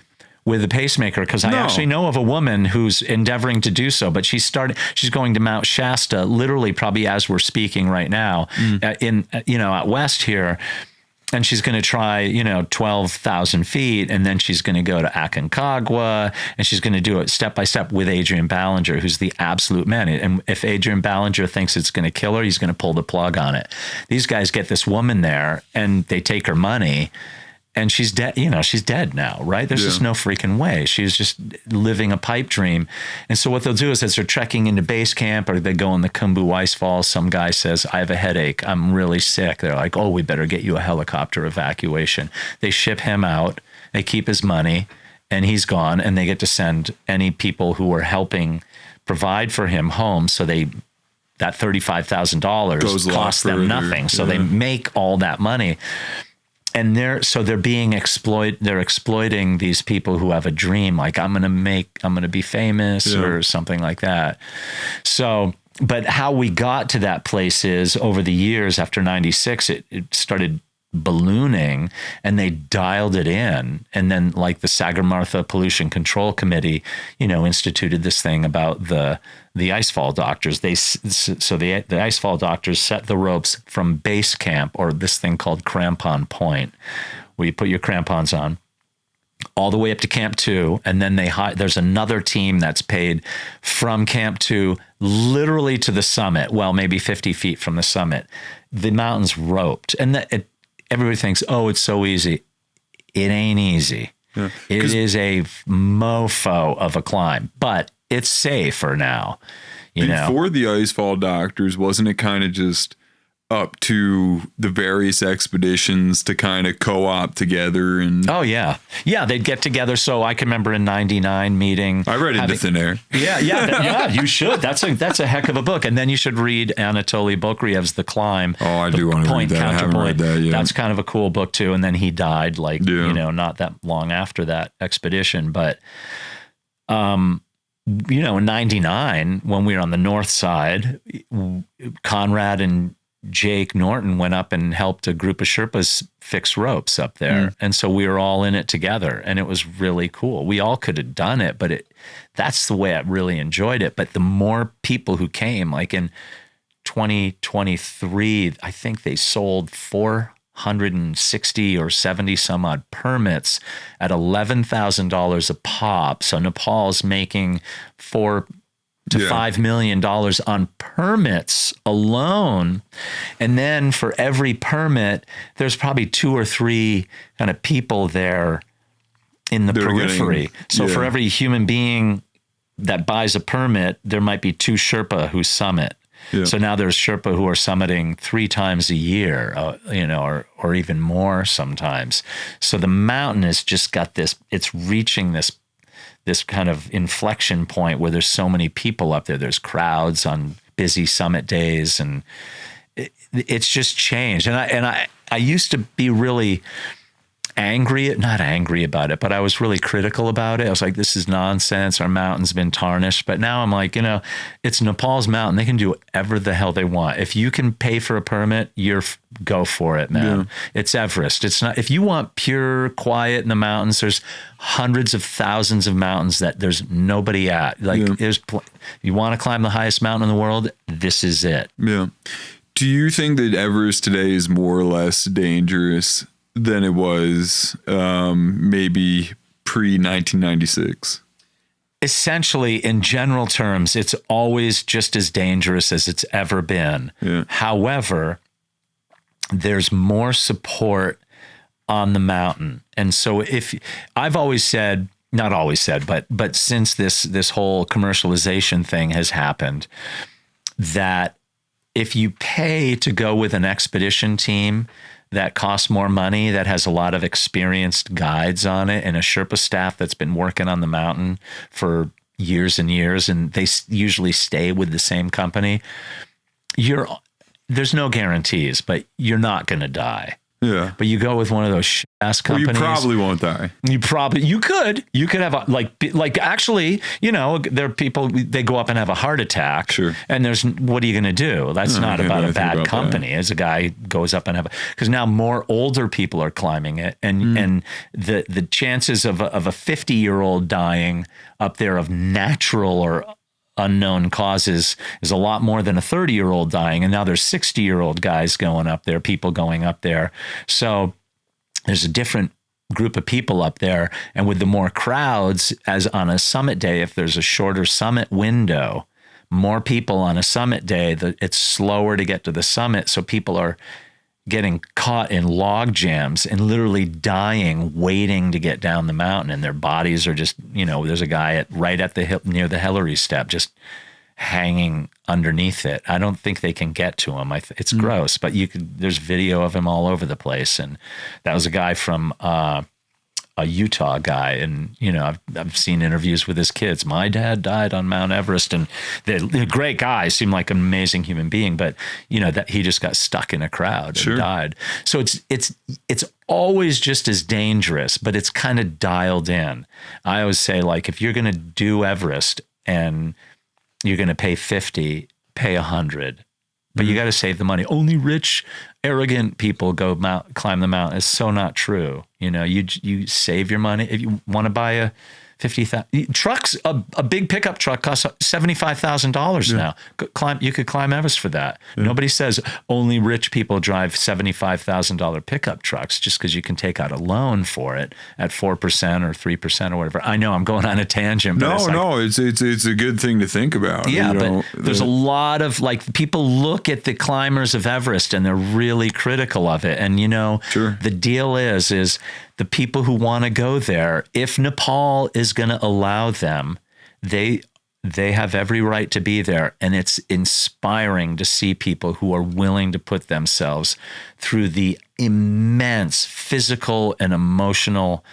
with a pacemaker, because I actually know of a woman who's endeavoring to do so, but she's going to Mount Shasta, literally probably as we're speaking right now, out west here. And she's going to try, 12,000 feet, and then she's going to go to Aconcagua, and she's going to do it step by step with Adrian Ballinger, who's the absolute man. And if Adrian Ballinger thinks it's going to kill her, he's going to pull the plug on it. These guys get this woman there, and they take her money, and she's dead. She's dead now, right? There's just no freaking way. She's just living a pipe dream. And so what they'll do is, as they're trekking into base camp, or they go in the Khumbu Icefall, some guy says, I have a headache, I'm really sick. They're like, oh, we better get you a helicopter evacuation. They ship him out, they keep his money, and he's gone, and they get to send any people who are helping provide for him home. So that $35,000 costs them nothing. So they make all that money. And they're exploiting these people who have a dream, like, I'm going to be famous or something like that. So, but how we got to that place is, over the years after 96, it started ballooning, and they dialed it in. And then like the Sagarmatha Pollution Control Committee, instituted this thing about the Icefall doctors. The Icefall doctors set the ropes from base camp, or this thing called crampon point, where you put your crampons on, all the way up to Camp 2, and then there's another team that's paid from Camp 2 literally to the summit, well, maybe 50 feet from the summit. The mountain's roped. And everybody thinks, oh, it's so easy. It ain't easy. Yeah. It is a mofo of a climb, but it's safer now. Before the Icefall doctors, wasn't it kind of just up to the various expeditions to kind of co-op together? And they'd get together. So I can remember in '99 meeting. I read Into Thin Air. Yeah, you should. That's a heck of a book. And then you should read Anatoly Bokryev's The Climb. Oh, I do want to read that. I haven't read that yet. That's kind of a cool book too. And then he died not that long after that expedition. But in '99, when we were on the north side, Conrad and Jake Norton went up and helped a group of Sherpas fix ropes up there. And so we were all in it together, and it was really cool. We all could have done it, but that's the way I really enjoyed it. But the more people who came, like in 2023, I think they sold 460 or 70 some odd permits at $11,000 a pop. So Nepal's making $4 to $5 million on permits alone. And then for every permit, there's probably 2 or 3 kind of people there in the periphery. For every human being that buys a permit, there might be 2 Sherpa who summit. Yeah. So now there's Sherpa who are summiting 3 times a year, or even more sometimes. So the mountain has just got this, it's reaching this kind of inflection point where there's so many people up there. There's crowds on busy summit days, and it's just changed. And I used to be really not angry about it, but I was really critical about it. I was like, this is nonsense. Our mountain's been tarnished. But now I'm like, it's Nepal's mountain. They can do whatever the hell they want. If you can pay for a permit, go for it, man. Yeah. It's Everest. It's not, if you want pure quiet in the mountains, there's hundreds of thousands of mountains that there's nobody at. You want to climb the highest mountain in the world, this is it. Yeah. Do you think that Everest today is more or less dangerous than it was maybe pre-1996? Essentially, in general terms, it's always just as dangerous as it's ever been. Yeah. However, there's more support on the mountain. And so I've always said, not always said, but since this whole commercialization thing has happened, that if you pay to go with an expedition team that costs more money, that has a lot of experienced guides on it, and a Sherpa staff that's been working on the mountain for years and years, and they usually stay with the same company, there's no guarantees, but you're not going to die. Yeah. But you go with one of those ass companies. Well, you probably won't die. You could have like actually, there are people, they go up and have a heart attack. Sure. And what are you going to do? That's not about a bad company. As a guy goes up and because now more older people are climbing it, and the chances of a 50-year-old dying up there of natural or unknown causes is a lot more than a 30-year-old dying. And now there's 60-year-old guys going up there, people going up there. So there's a different group of people up there. And with the more crowds, as on a summit day, if there's a shorter summit window, more people on a summit day, it's slower to get to the summit. So people are getting caught in log jams and literally dying, waiting to get down the mountain. And their bodies are just, there's a guy right at the hill, near the Hillary step, just hanging underneath it. I don't think they can get to him. It's gross, but there's video of him all over the place. And that was a guy from a Utah guy. And, I've seen interviews with his kids. My dad died on Mount Everest, and they're great guy, seemed like an amazing human being, but that he just got stuck in a crowd and died. So it's always just as dangerous, but it's kind of dialed in. I always say, like, if you're going to do Everest and you're going to pay 50, pay 100, but you got to save the money. Only rich, arrogant people go climb the mountain. It's so not true. You know, you save your money. If you want to buy a 50,000 trucks, a big pickup truck costs $75,000 now. You could climb Everest for that. Nobody says only rich people drive $75,000 pickup trucks just because you can take out a loan for it at 4% or 3% or whatever. I know I'm going on a tangent. But it's a good thing to think about. Yeah, but there's a lot of people look at the climbers of Everest and they're really critical of it. And the deal is the people who want to go there, if Nepal is going to allow them, they have every right to be there. And it's inspiring to see people who are willing to put themselves through the immense physical and emotional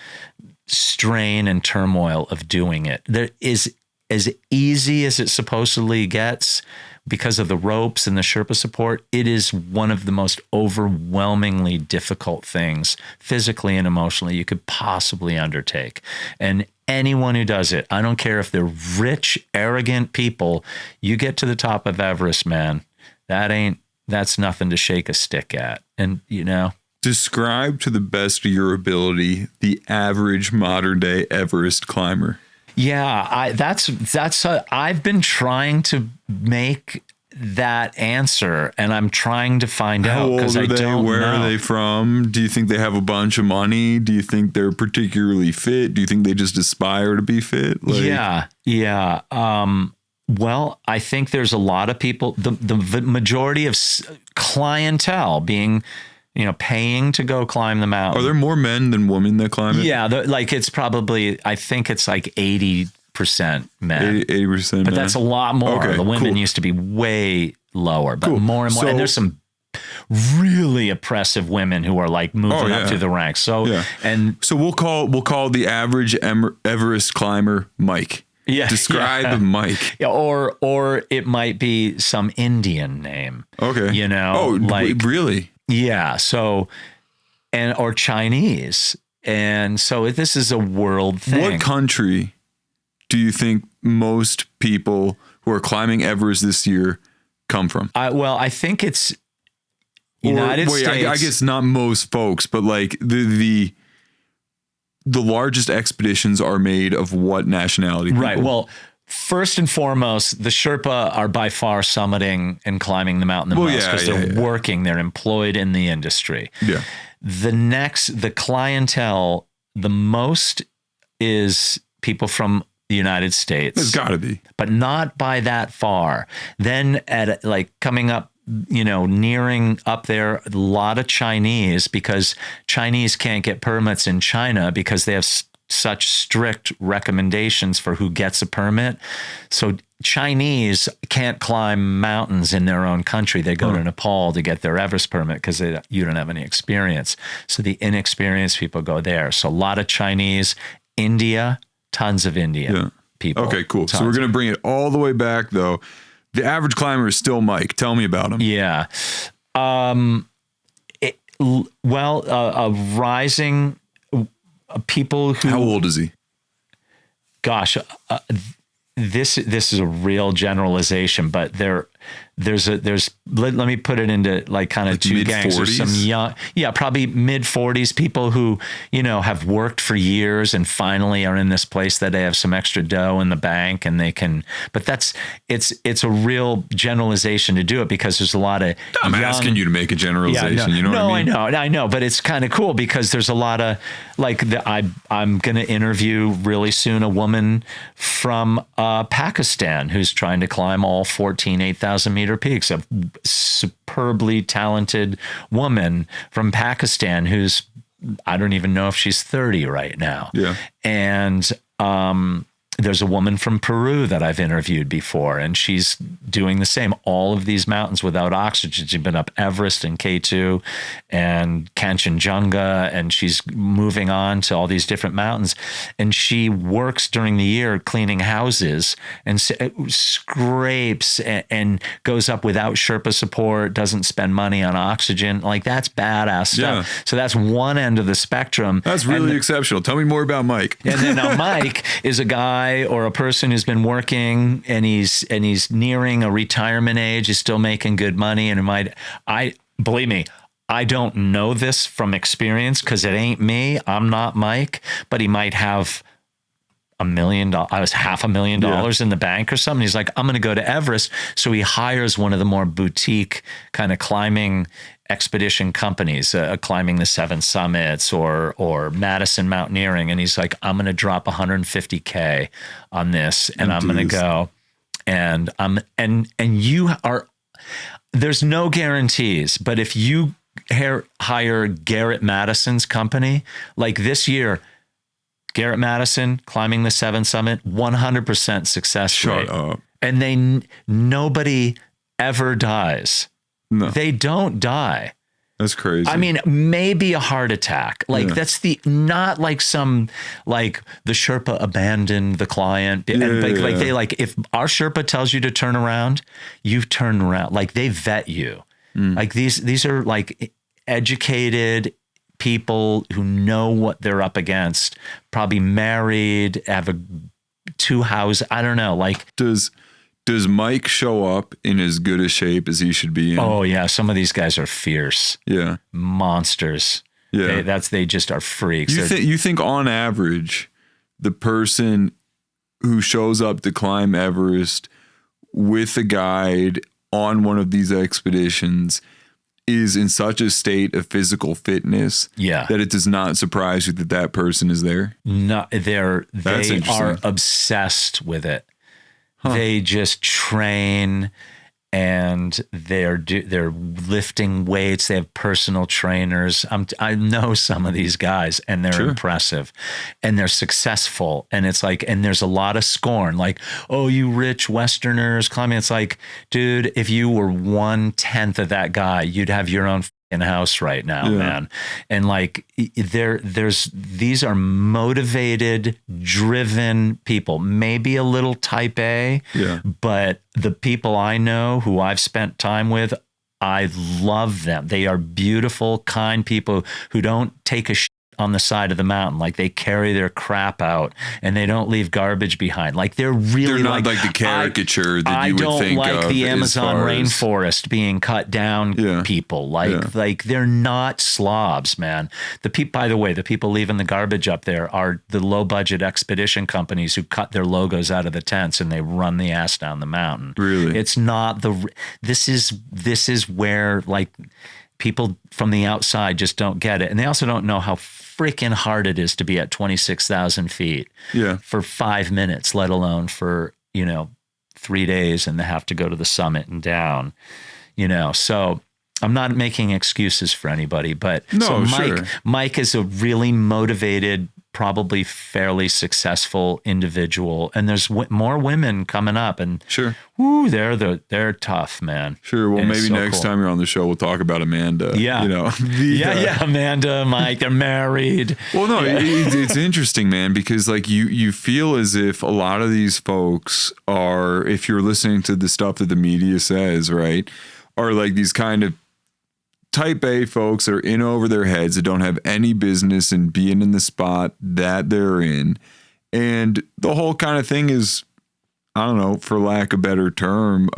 strain and turmoil of doing it. There is as easy as it supposedly gets because of the ropes and the Sherpa support. It is one of the most overwhelmingly difficult things physically and emotionally you could possibly undertake. And anyone who does it, I don't care if they're rich, arrogant people, you get to the top of Everest, man, that's nothing to shake a stick at. And describe to the best of your ability the average modern day Everest climber. Yeah, I've been trying to make that answer, and I'm trying to find out because I don't know. Where are they from? Do you think they have a bunch of money? Do you think they're particularly fit? Do you think they just aspire to be fit? Yeah. Well, I think there's a lot of people. The majority of clientele being paying to go climb the mountain. Are there more men than women that climb it? Yeah, it's probably, I think it's like 80% men. 80% men. But that's a lot more. Okay, the women used to be way lower, but more and more. And there's some really oppressive women who are moving up through the ranks. So we'll call the average Everest climber Mike. Yeah. Describe Mike. Yeah, or it might be some Indian name. Okay. Really? Yeah. So, or Chinese. And so this is a world thing. What country do you think most people who are climbing Everest this year come from? I think it's United States. I guess not most folks, but the largest expeditions are made of what nationality? Right. Well, first and foremost, the Sherpa are by far summiting and climbing the mountain the most because they're working. They're employed in the industry. Yeah. The clientele, the most is people from the United States. There's got to be. But not by that far. Then at coming up, nearing up there, a lot of Chinese, because Chinese can't get permits in China because they have such strict recommendations for who gets a permit. So Chinese can't climb mountains in their own country. They go to Nepal to get their Everest permit because you don't have any experience. So the inexperienced people go there. So a lot of Chinese, India, tons of Indian people. Okay, cool. So we're going to bring it all the way back though. The average climber is still Mike. Tell me about him. Yeah. A rising people who... How old is he? Gosh, this is a real generalization, but let me put it into kind of two gangs. There's some young, probably mid 40s people who, have worked for years and finally are in this place that they have some extra dough in the bank and they can, but it's a real generalization to do it because there's a lot of I'm asking you to make a generalization. What I mean? I know, but it's kind of cool because there's a lot of I'm going to interview really soon a woman from Pakistan who's trying to climb all 8,000 meter peaks, a superbly talented woman from Pakistan who's, I don't even know if she's 30 right now. Yeah. And there's a woman from Peru that I've interviewed before, and she's doing the same. All of these mountains without oxygen. She's been up Everest and K2 and Kanchenjunga, and she's moving on to all these different mountains. And she works during the year cleaning houses and scrapes and goes up without Sherpa support, doesn't spend money on oxygen. That's badass stuff. Yeah. So that's one end of the spectrum. That's really exceptional. Tell me more about Mike. And then now Mike is a guy guy or a person who's been working and he's nearing a retirement age, is still making good money, and believe me, I don't know this from experience because it ain't me. I'm not Mike, but he might have $1 million. I was $500,000 in the bank or something. He's like, I'm going to go to Everest. So he hires one of the more boutique kind of climbing expedition companies, climbing the 7 summits or Madison Mountaineering. And he's like, I'm going to drop $150K on this, and I'm going to go. And you are, there's no guarantees, but if you hire Garrett Madison's company, like this year, Garrett Madison climbing the 7 summit, 100% success rate. Shut up. And nobody ever dies. No. They don't die. That's crazy. I mean, maybe a heart attack. Like that's not like like the Sherpa abandoned the client. And if our Sherpa tells you to turn around, you turn around. Like they vet you. Like these are like educated people who know what they're up against, probably married, have 2 houses. I don't know. Like does Mike show up in as good a shape as he should be in? Oh yeah. Some of these guys are fierce. Yeah. Monsters. Yeah. They just are freaks. You think on average, the person who shows up to climb Everest with a guide on one of these expeditions is in such a state of physical fitness that it does not surprise you that person is there? No, they are obsessed with it. Huh. They just train, and they're lifting weights. They have personal trainers. I know some of these guys, and they're impressive, and they're successful. And it's like, and there's a lot of scorn, like, oh, you rich Westerners climbing. It's like, dude, if you were 1/10 of that guy, you'd have your own house right now, man. And like, these are motivated, driven people, maybe a little type A, but the people I know who I've spent time with, I love them. They are beautiful, kind people who don't take a shit on the side of the mountain. Like they carry their crap out and they don't leave garbage behind. Like they're not like the caricature that you would think of. I don't like the Amazon rainforest being cut down people. Like they're not slobs, man. By the way, the people leaving the garbage up there are the low budget expedition companies who cut their logos out of the tents and they run the ass down the mountain. Really? It's not this is where like people from the outside just don't get it. And they also don't know how freaking hard it is to be at 26,000 feet for 5 minutes, let alone for, 3 days and they have to go to the summit and down, So I'm not making excuses for anybody, but Mike is a really motivated, probably fairly successful individual, and there's more women coming up, and they're tough, man. Sure. Well, maybe next time you're on the show, we'll talk about Amanda. Amanda, Mike, they're married. Well, no, it's interesting, man, because like you feel as if a lot of these folks are, if you're listening to the stuff that the media says, right, are like these kind of type A folks that are in over their heads that don't have any business in being in the spot that they're in. And the whole kind of thing is, I don't know, for lack of a better term,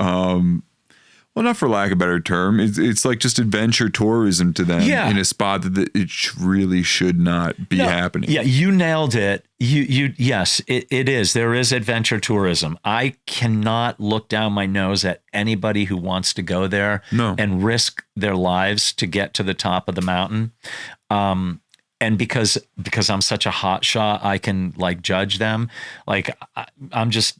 well, not for lack of a better term, it's like just adventure tourism to them in a spot that it really should not be happening. Yeah, you nailed it. Yes, it is. There is adventure tourism. I cannot look down my nose at anybody who wants to go there and risk their lives to get to the top of the mountain. And because I'm such a hot shot, I can like judge them. Like I'm just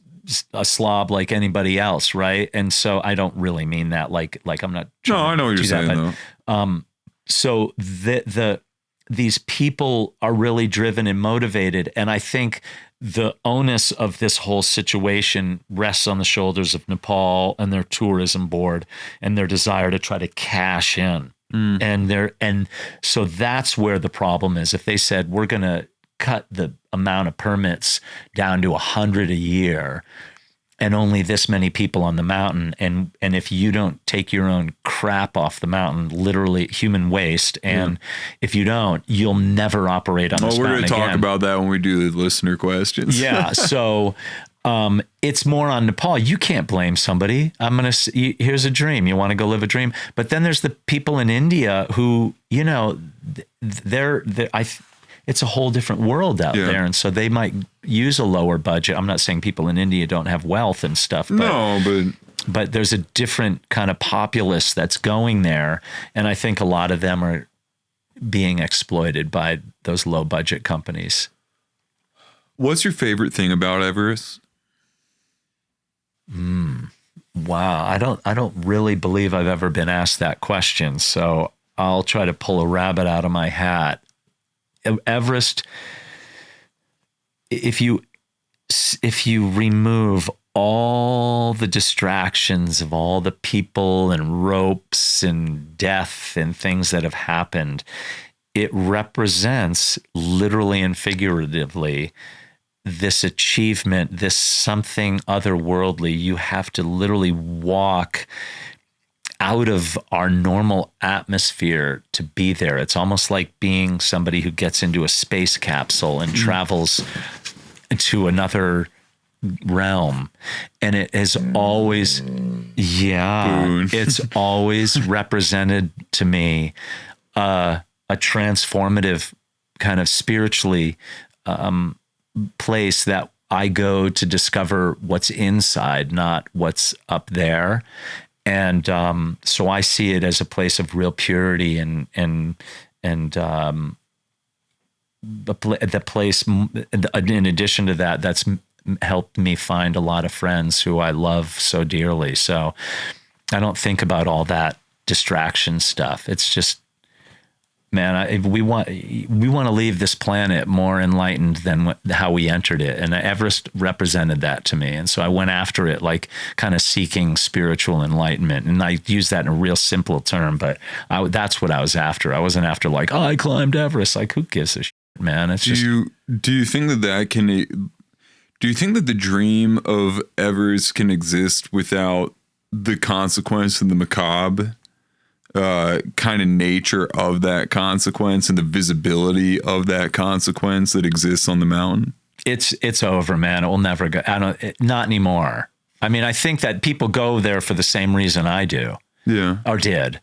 a slob like anybody else, right? And so I don't really mean that like I'm not. No, I know what you're saying though. So these people are really driven and motivated, and I think the onus of this whole situation rests on the shoulders of Nepal and their tourism board and their desire to try to cash in. And so that's where the problem is. If they said we're going to cut the amount of permits down to 100 a year, and only this many people on the mountain. And if you don't take your own crap off the mountain, literally human waste, and if you don't, you'll never operate on this mountain again. We're going to talk about that when we do the listener questions. Yeah. So it's more on Nepal. You can't blame somebody. Here's a dream. You want to go live a dream. But then there's the people in India who, you know, it's a whole different world out there. And so they might use a lower budget. I'm not saying people in India don't have wealth and stuff. But there's a different kind of populace that's going there. And I think a lot of them are being exploited by those low budget companies. What's your favorite thing about Everest? Wow. I don't really believe I've ever been asked that question. So I'll try to pull a rabbit out of my hat. Everest, if you remove all the distractions of all the people and ropes and death and things that have happened, it represents literally and figuratively this achievement, this something otherworldly. You have to literally walk out of our normal atmosphere to be there. It's almost like being somebody who gets into a space capsule and travels to another realm. And it is always, it's always represented to me a transformative kind of spiritually place that I go to discover what's inside, not what's up there. And so I see it as a place of real purity and the place, in addition to that, that's helped me find a lot of friends who I love so dearly. So I don't think about all that distraction stuff. It's just, man, we want to leave this planet more enlightened than how we entered it. And Everest represented that to me. And so I went after it, like kind of seeking spiritual enlightenment. And I use that in a real simple term, but that's what I was after. I wasn't after like, oh, I climbed Everest. Like, who gives a shit, man? It's do you think do you think that the dream of Everest can exist without the consequence and the macabre kind of nature of that consequence and the visibility of that consequence that exists on the mountain? It's over, man. It will never go. Not anymore. I mean, I think that people go there for the same reason I do. Yeah. Or did.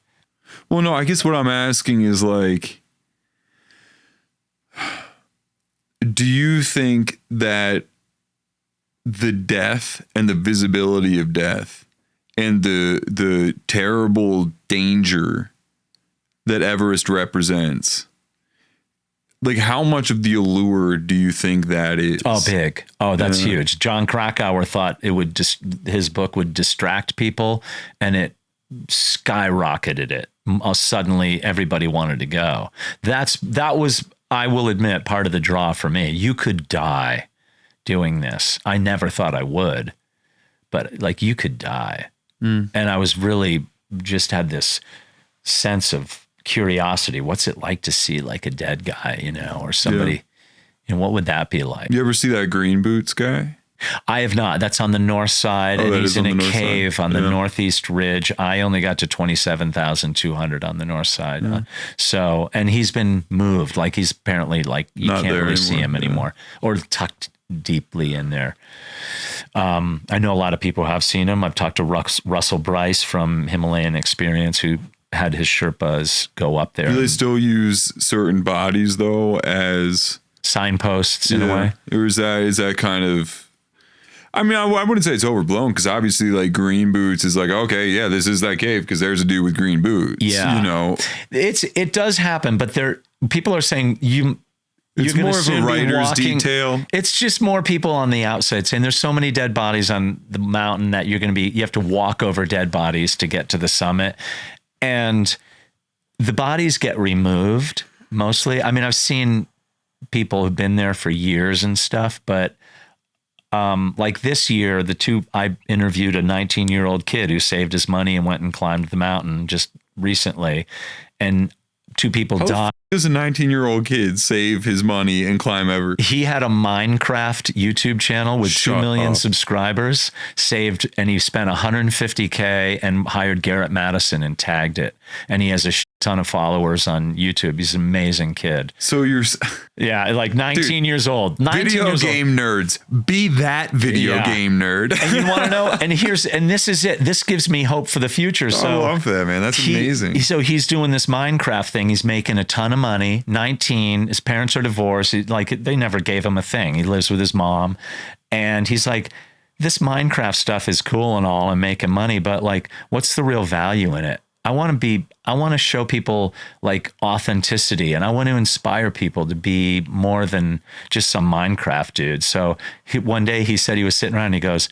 Well, no, I guess what I'm asking is like, do you think that the death and the visibility of death and the terrible danger that Everest represents, like how much of the allure do you think that is? Oh, big. Oh, that's huge. John Krakauer thought it would his book would distract people, and it skyrocketed it. Suddenly everybody wanted to go. That was, I will admit, part of the draw for me. You could die doing this. I never thought I would, but like you could die. And I was really just had this sense of curiosity. What's it like to see like a dead guy, you know, or somebody, you know, what would that be like? You ever see that Green Boots guy? I have not. That's on the north side, and he's in a cave on the northeast ridge. I only got to 27,200 on the north side. So, and he's been moved. Like he's apparently like, you can't really see him anymore or tucked deeply in there. I know a lot of people have seen him. I've talked to Russell Bryce from Himalayan Experience, who had his Sherpas go up there. Do they still use certain bodies though as signposts in a way? Or is that kind of, I mean, I wouldn't say it's overblown, because obviously like Green Boots is like, okay, yeah, this is that cave because there's a dude with green boots. Yeah. You know, it does happen, but people are saying it's more of a writer's detail. It's just more people on the outside saying there's so many dead bodies on the mountain that you have to walk over dead bodies to get to the summit. And the bodies get removed mostly. I mean, I've seen people who've been there for years and stuff, but like this year, I interviewed a 19-year-old kid who saved his money and went and climbed the mountain just recently. And two people died. Does a 19-year-old kid save his money and climb Everest? He had a Minecraft YouTube channel with 2 million up. subscribers, saved, and he spent $150K and hired Garrett Madison and tagged it. And he has a ton of followers on YouTube. He's an amazing kid. So you're... Yeah, like 19 years old. 19 video years game nerds. Be that video game nerd. And you want to know, and this is it. This gives me hope for the future. So I love that, man. That's amazing. So he's doing this Minecraft thing. He's making a ton of money. 19. His parents are divorced. They never gave him a thing. He lives with his mom. And he's like, this Minecraft stuff is cool and all and making money, but like, what's the real value in it? I want to show people like authenticity, and I want to inspire people to be more than just some Minecraft dude. So one day he said he was sitting around and he goes,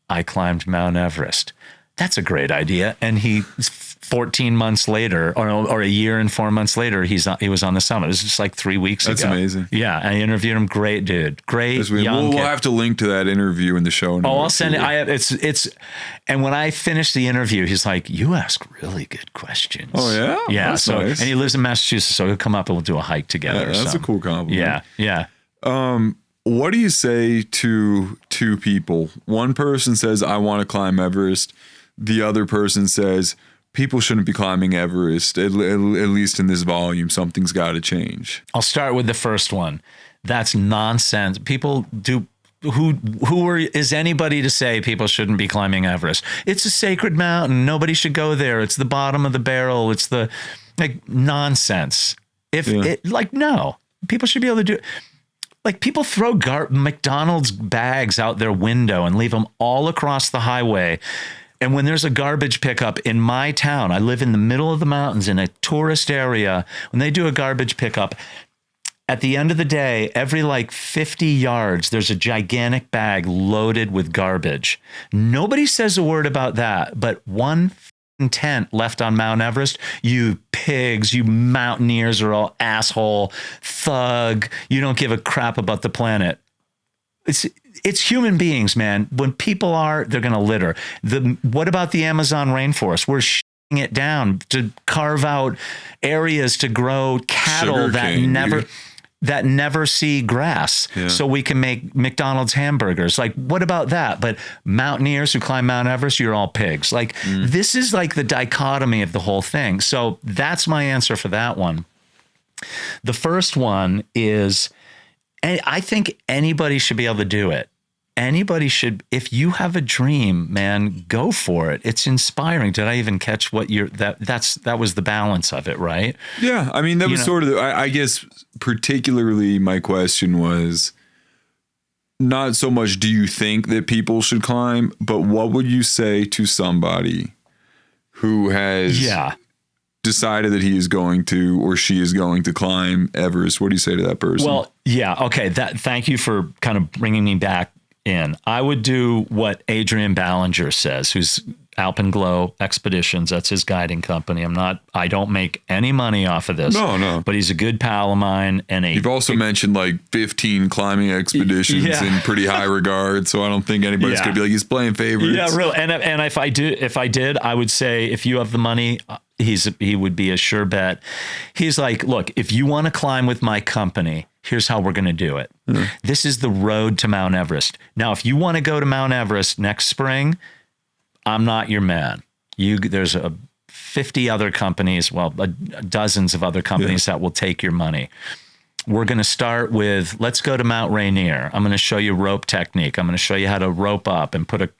I climbed Mount Everest. That's a great idea. And 14 months later, or a year and 4 months later, he was on the summit. It was just like 3 weeks ago. That's amazing. Yeah, I interviewed him. Great dude. Great young kid. We'll have to link to that interview in the show notes. Oh, I'll send it. And when I finished the interview, he's like, "You ask really good questions." Oh yeah, yeah. That's so nice. And he lives in Massachusetts, so he'll come up and we'll do a hike together. Yeah, that's a cool compliment. Yeah. What do you say to two people? One person says, I want to climb Everest. The other person says, people shouldn't be climbing Everest, at least in this volume. Something's got to change. I'll start with the first one. That's nonsense. People do. Who is anybody to say people shouldn't be climbing Everest? It's a sacred mountain. Nobody should go there. It's the bottom of the barrel. It's the nonsense. No, people should be able to do it. Like, people throw McDonald's bags out their window and leave them all across the highway. And when there's a garbage pickup in my town, I live in the middle of the mountains in a tourist area. When they do a garbage pickup, at the end of the day, every 50 yards, there's a gigantic bag loaded with garbage. Nobody says a word about that, but one tent left on Mount Everest. You pigs, you mountaineers are all asshole, thug. You don't give a crap about the planet. It's human beings, man. When people are, they're going to litter. What about the Amazon rainforest? We're shutting it down to carve out areas to grow cattle that never see grass, so we can make McDonald's hamburgers. What about that? But mountaineers who climb Mount Everest, you're all pigs. This is the dichotomy of the whole thing. So that's my answer for that one. The first one is, I think anybody should be able to do it. Anybody should. If you have a dream, man, go for it. It's inspiring. Did I even catch what that was the balance of it, right? Yeah. I mean, that was sort of, I guess, particularly my question was not so much, do you think that people should climb, but what would you say to somebody who has decided that he is going to, or she is going to climb Everest? What do you say to that person? Well, yeah. Okay. Thank you for kind of bringing me back in. I would do what Adrian Ballinger says, who's Alpenglow Expeditions. That's his guiding company. I don't make any money off of this. No. But he's a good pal of mine. And you've also mentioned 15 climbing expeditions in pretty high regard. So I don't think anybody's going to be he's playing favorites. Yeah, really. And if I did, I would say, if you have the money, he would be a sure bet. He's like, look, if you want to climb with my company, here's how we're going to do it. This is the road to Mount Everest. Now, if you want to go to Mount Everest next spring, I'm not your man. There's 50 other companies, dozens of other companies that will take your money. We're going to start with, let's go to Mount Rainier. I'm going to show you rope technique. I'm going to show you how to rope up and put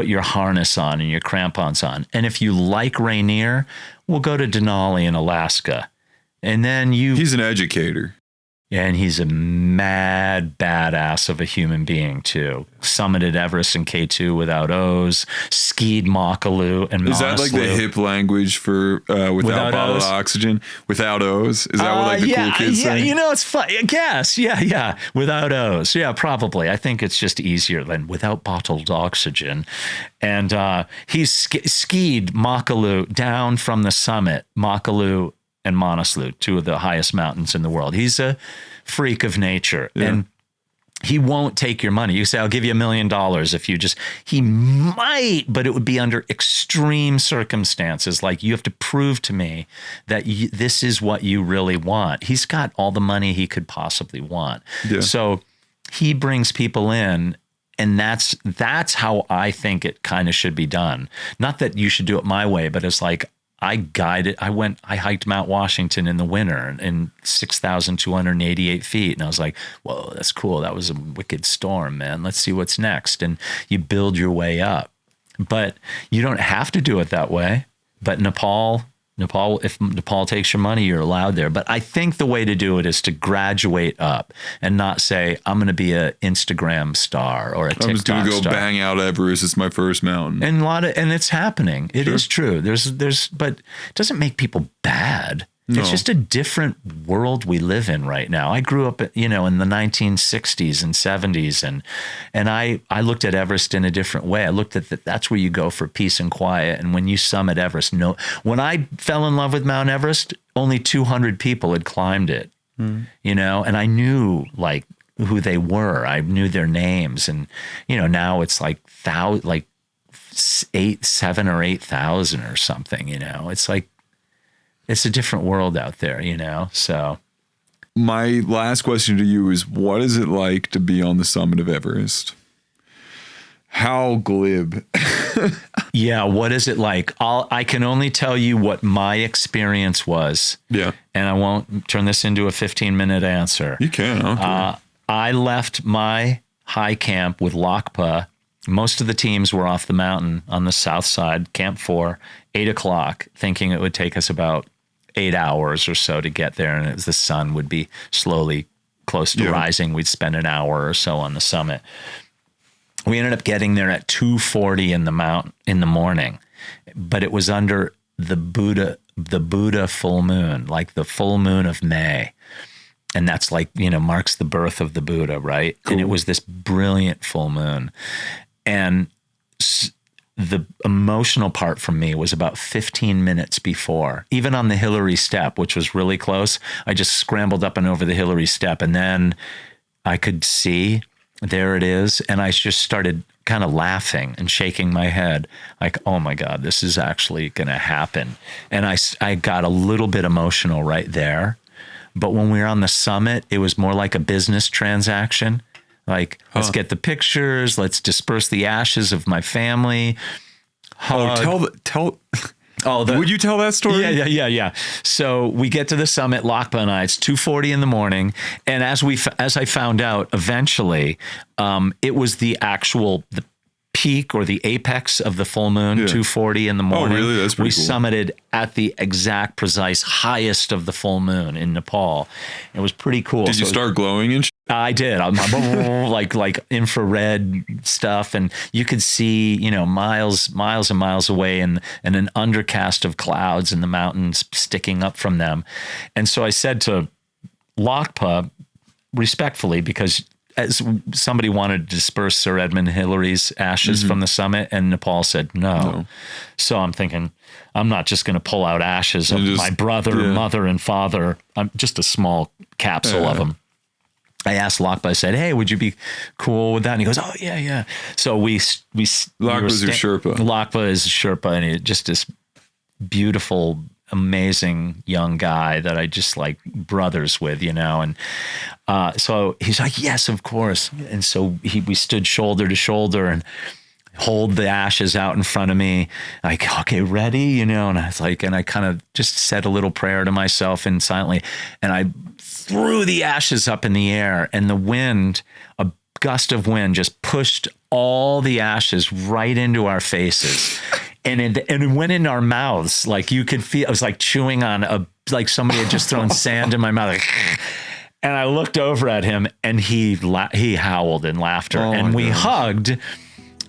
your harness on and your crampons on. And if you like Rainier, we'll go to Denali in Alaska. And then he's an educator. And he's a mad badass of a human being, too. Summited Everest and K2 without O's, skied Makalu and Manaslu. Is that the hip language for without bottled oxygen? Without O's? Is that what the cool kids say? It's fun. I guess. Yeah. Without O's. Yeah, probably. I think it's just easier than without bottled oxygen. And he's skied Makalu down from the summit, Makalu and Manaslu, two of the highest mountains in the world. He's a freak of nature. Yeah. And he won't take your money. You say, I'll give you $1 million if you just, he might, but it would be under extreme circumstances. Like, you have to prove to me that this is what you really want. He's got all the money he could possibly want. Yeah. So he brings people in, and that's how I think it kind of should be done. Not that you should do it my way, but it's like, I hiked Mount Washington in the winter in 6,288 feet. And I was like, whoa, that's cool. That was a wicked storm, man. Let's see what's next. And you build your way up. But you don't have to do it that way. But Nepal, if Nepal takes your money, you're allowed there. But I think the way to do it is to graduate up and not say, I'm going to be an Instagram star or a TikTok star. I'm just going to go bang out Everest. It's my first mountain. And it's happening. It is true. But it doesn't make people bad. No. It's just a different world we live in right now. I grew up, in the 1960s and 70s, and I looked at Everest in a different way. I looked at that's where you go for peace and quiet. And when you summit Everest, when I fell in love with Mount Everest, only 200 people had climbed it, and I knew who they were. I knew their names, and now it's like 7,000 or 8,000 or something. It's like, it's a different world out there, so. My last question to you is, what is it like to be on the summit of Everest? How glib? Yeah, what is it like? I can only tell you what my experience was. Yeah. And I won't turn this into a 15-minute answer. You can, okay. I left my high camp with Lakpa. Most of the teams were off the mountain on the south side, Camp 4, 8 o'clock, thinking it would take us about 8 hours or so to get there. And the sun would be slowly close to rising. We'd spend an hour or so on the summit. We ended up getting there at 2:40 in the morning, but it was under the Buddha full moon, like the full moon of May. And that's marks the birth of the Buddha, right? Cool. And it was this brilliant full moon. And the emotional part for me was about 15 minutes before. Even on the Hillary Step, which was really close, I just scrambled up and over the Hillary Step, and then I could see, there it is, and I just started kind of laughing and shaking my head like, oh my God, this is actually going to happen. And I got a little bit emotional right there. But when we were on the summit, it was more like a business transaction. Like, let's get the pictures. Let's disperse the ashes of my family. Would you tell that story? Yeah. So we get to the summit, Lakpa and I. It's 2:40 in the morning, and as I found out, eventually, it was the peak or the apex of the full moon, 2:40 in the morning. Oh, really? That's pretty cool. We summited at the exact precise highest of the full moon in Nepal. It was pretty cool. Did you start glowing and I did. like infrared stuff, and you could see, miles and miles away, and an undercast of clouds and the mountains sticking up from them. And so I said to Lakpa, respectfully, because as somebody wanted to disperse Sir Edmund Hillary's ashes from the summit, and Nepal said no. So I'm thinking, I'm not just going to pull out ashes of my brother, mother, and father. I'm just a small capsule of them. I asked Lakpa, I said, hey, would you be cool with that? And he goes, oh, yeah. So Lakpa's your Sherpa. Lakpa is a Sherpa, and he's just this beautiful, amazing young guy that I just like brothers with, and so he's like, yes, of course. And so we stood shoulder to shoulder and hold the ashes out in front of me, like, okay, ready, and I was like, and I kind of just said a little prayer to myself and silently, and I threw the ashes up in the air, and the wind, a gust of wind, just pushed all the ashes right into our faces. And it went in our mouths. Like, you could feel, it was like chewing on like somebody had just thrown sand in my mouth. Like, and I looked over at him, and he howled in laughter, and we hugged.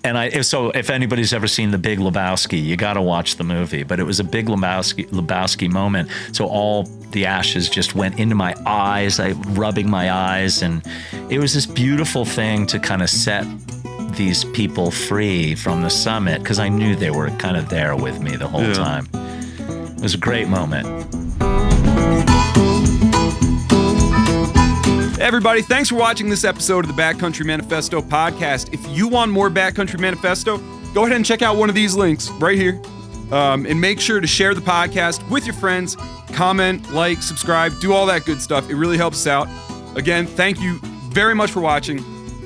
And so if anybody's ever seen The Big Lebowski, you got to watch the movie. But it was a Big Lebowski moment. So all the ashes just went into my eyes, rubbing my eyes, and it was this beautiful thing to kind of set these people free from the summit, because I knew they were kind of there with me the whole time. It was a great moment. Everybody, thanks for watching this episode of the Backcountry Manifesto podcast. If you want more Backcountry Manifesto, go ahead and check out one of these links right here. And make sure to share the podcast with your friends, comment, like, subscribe, do all that good stuff. It really helps us out. Again, thank you very much for watching.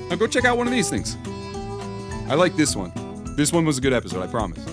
Now go check out one of these things. I like this one. This one was a good episode, I promise.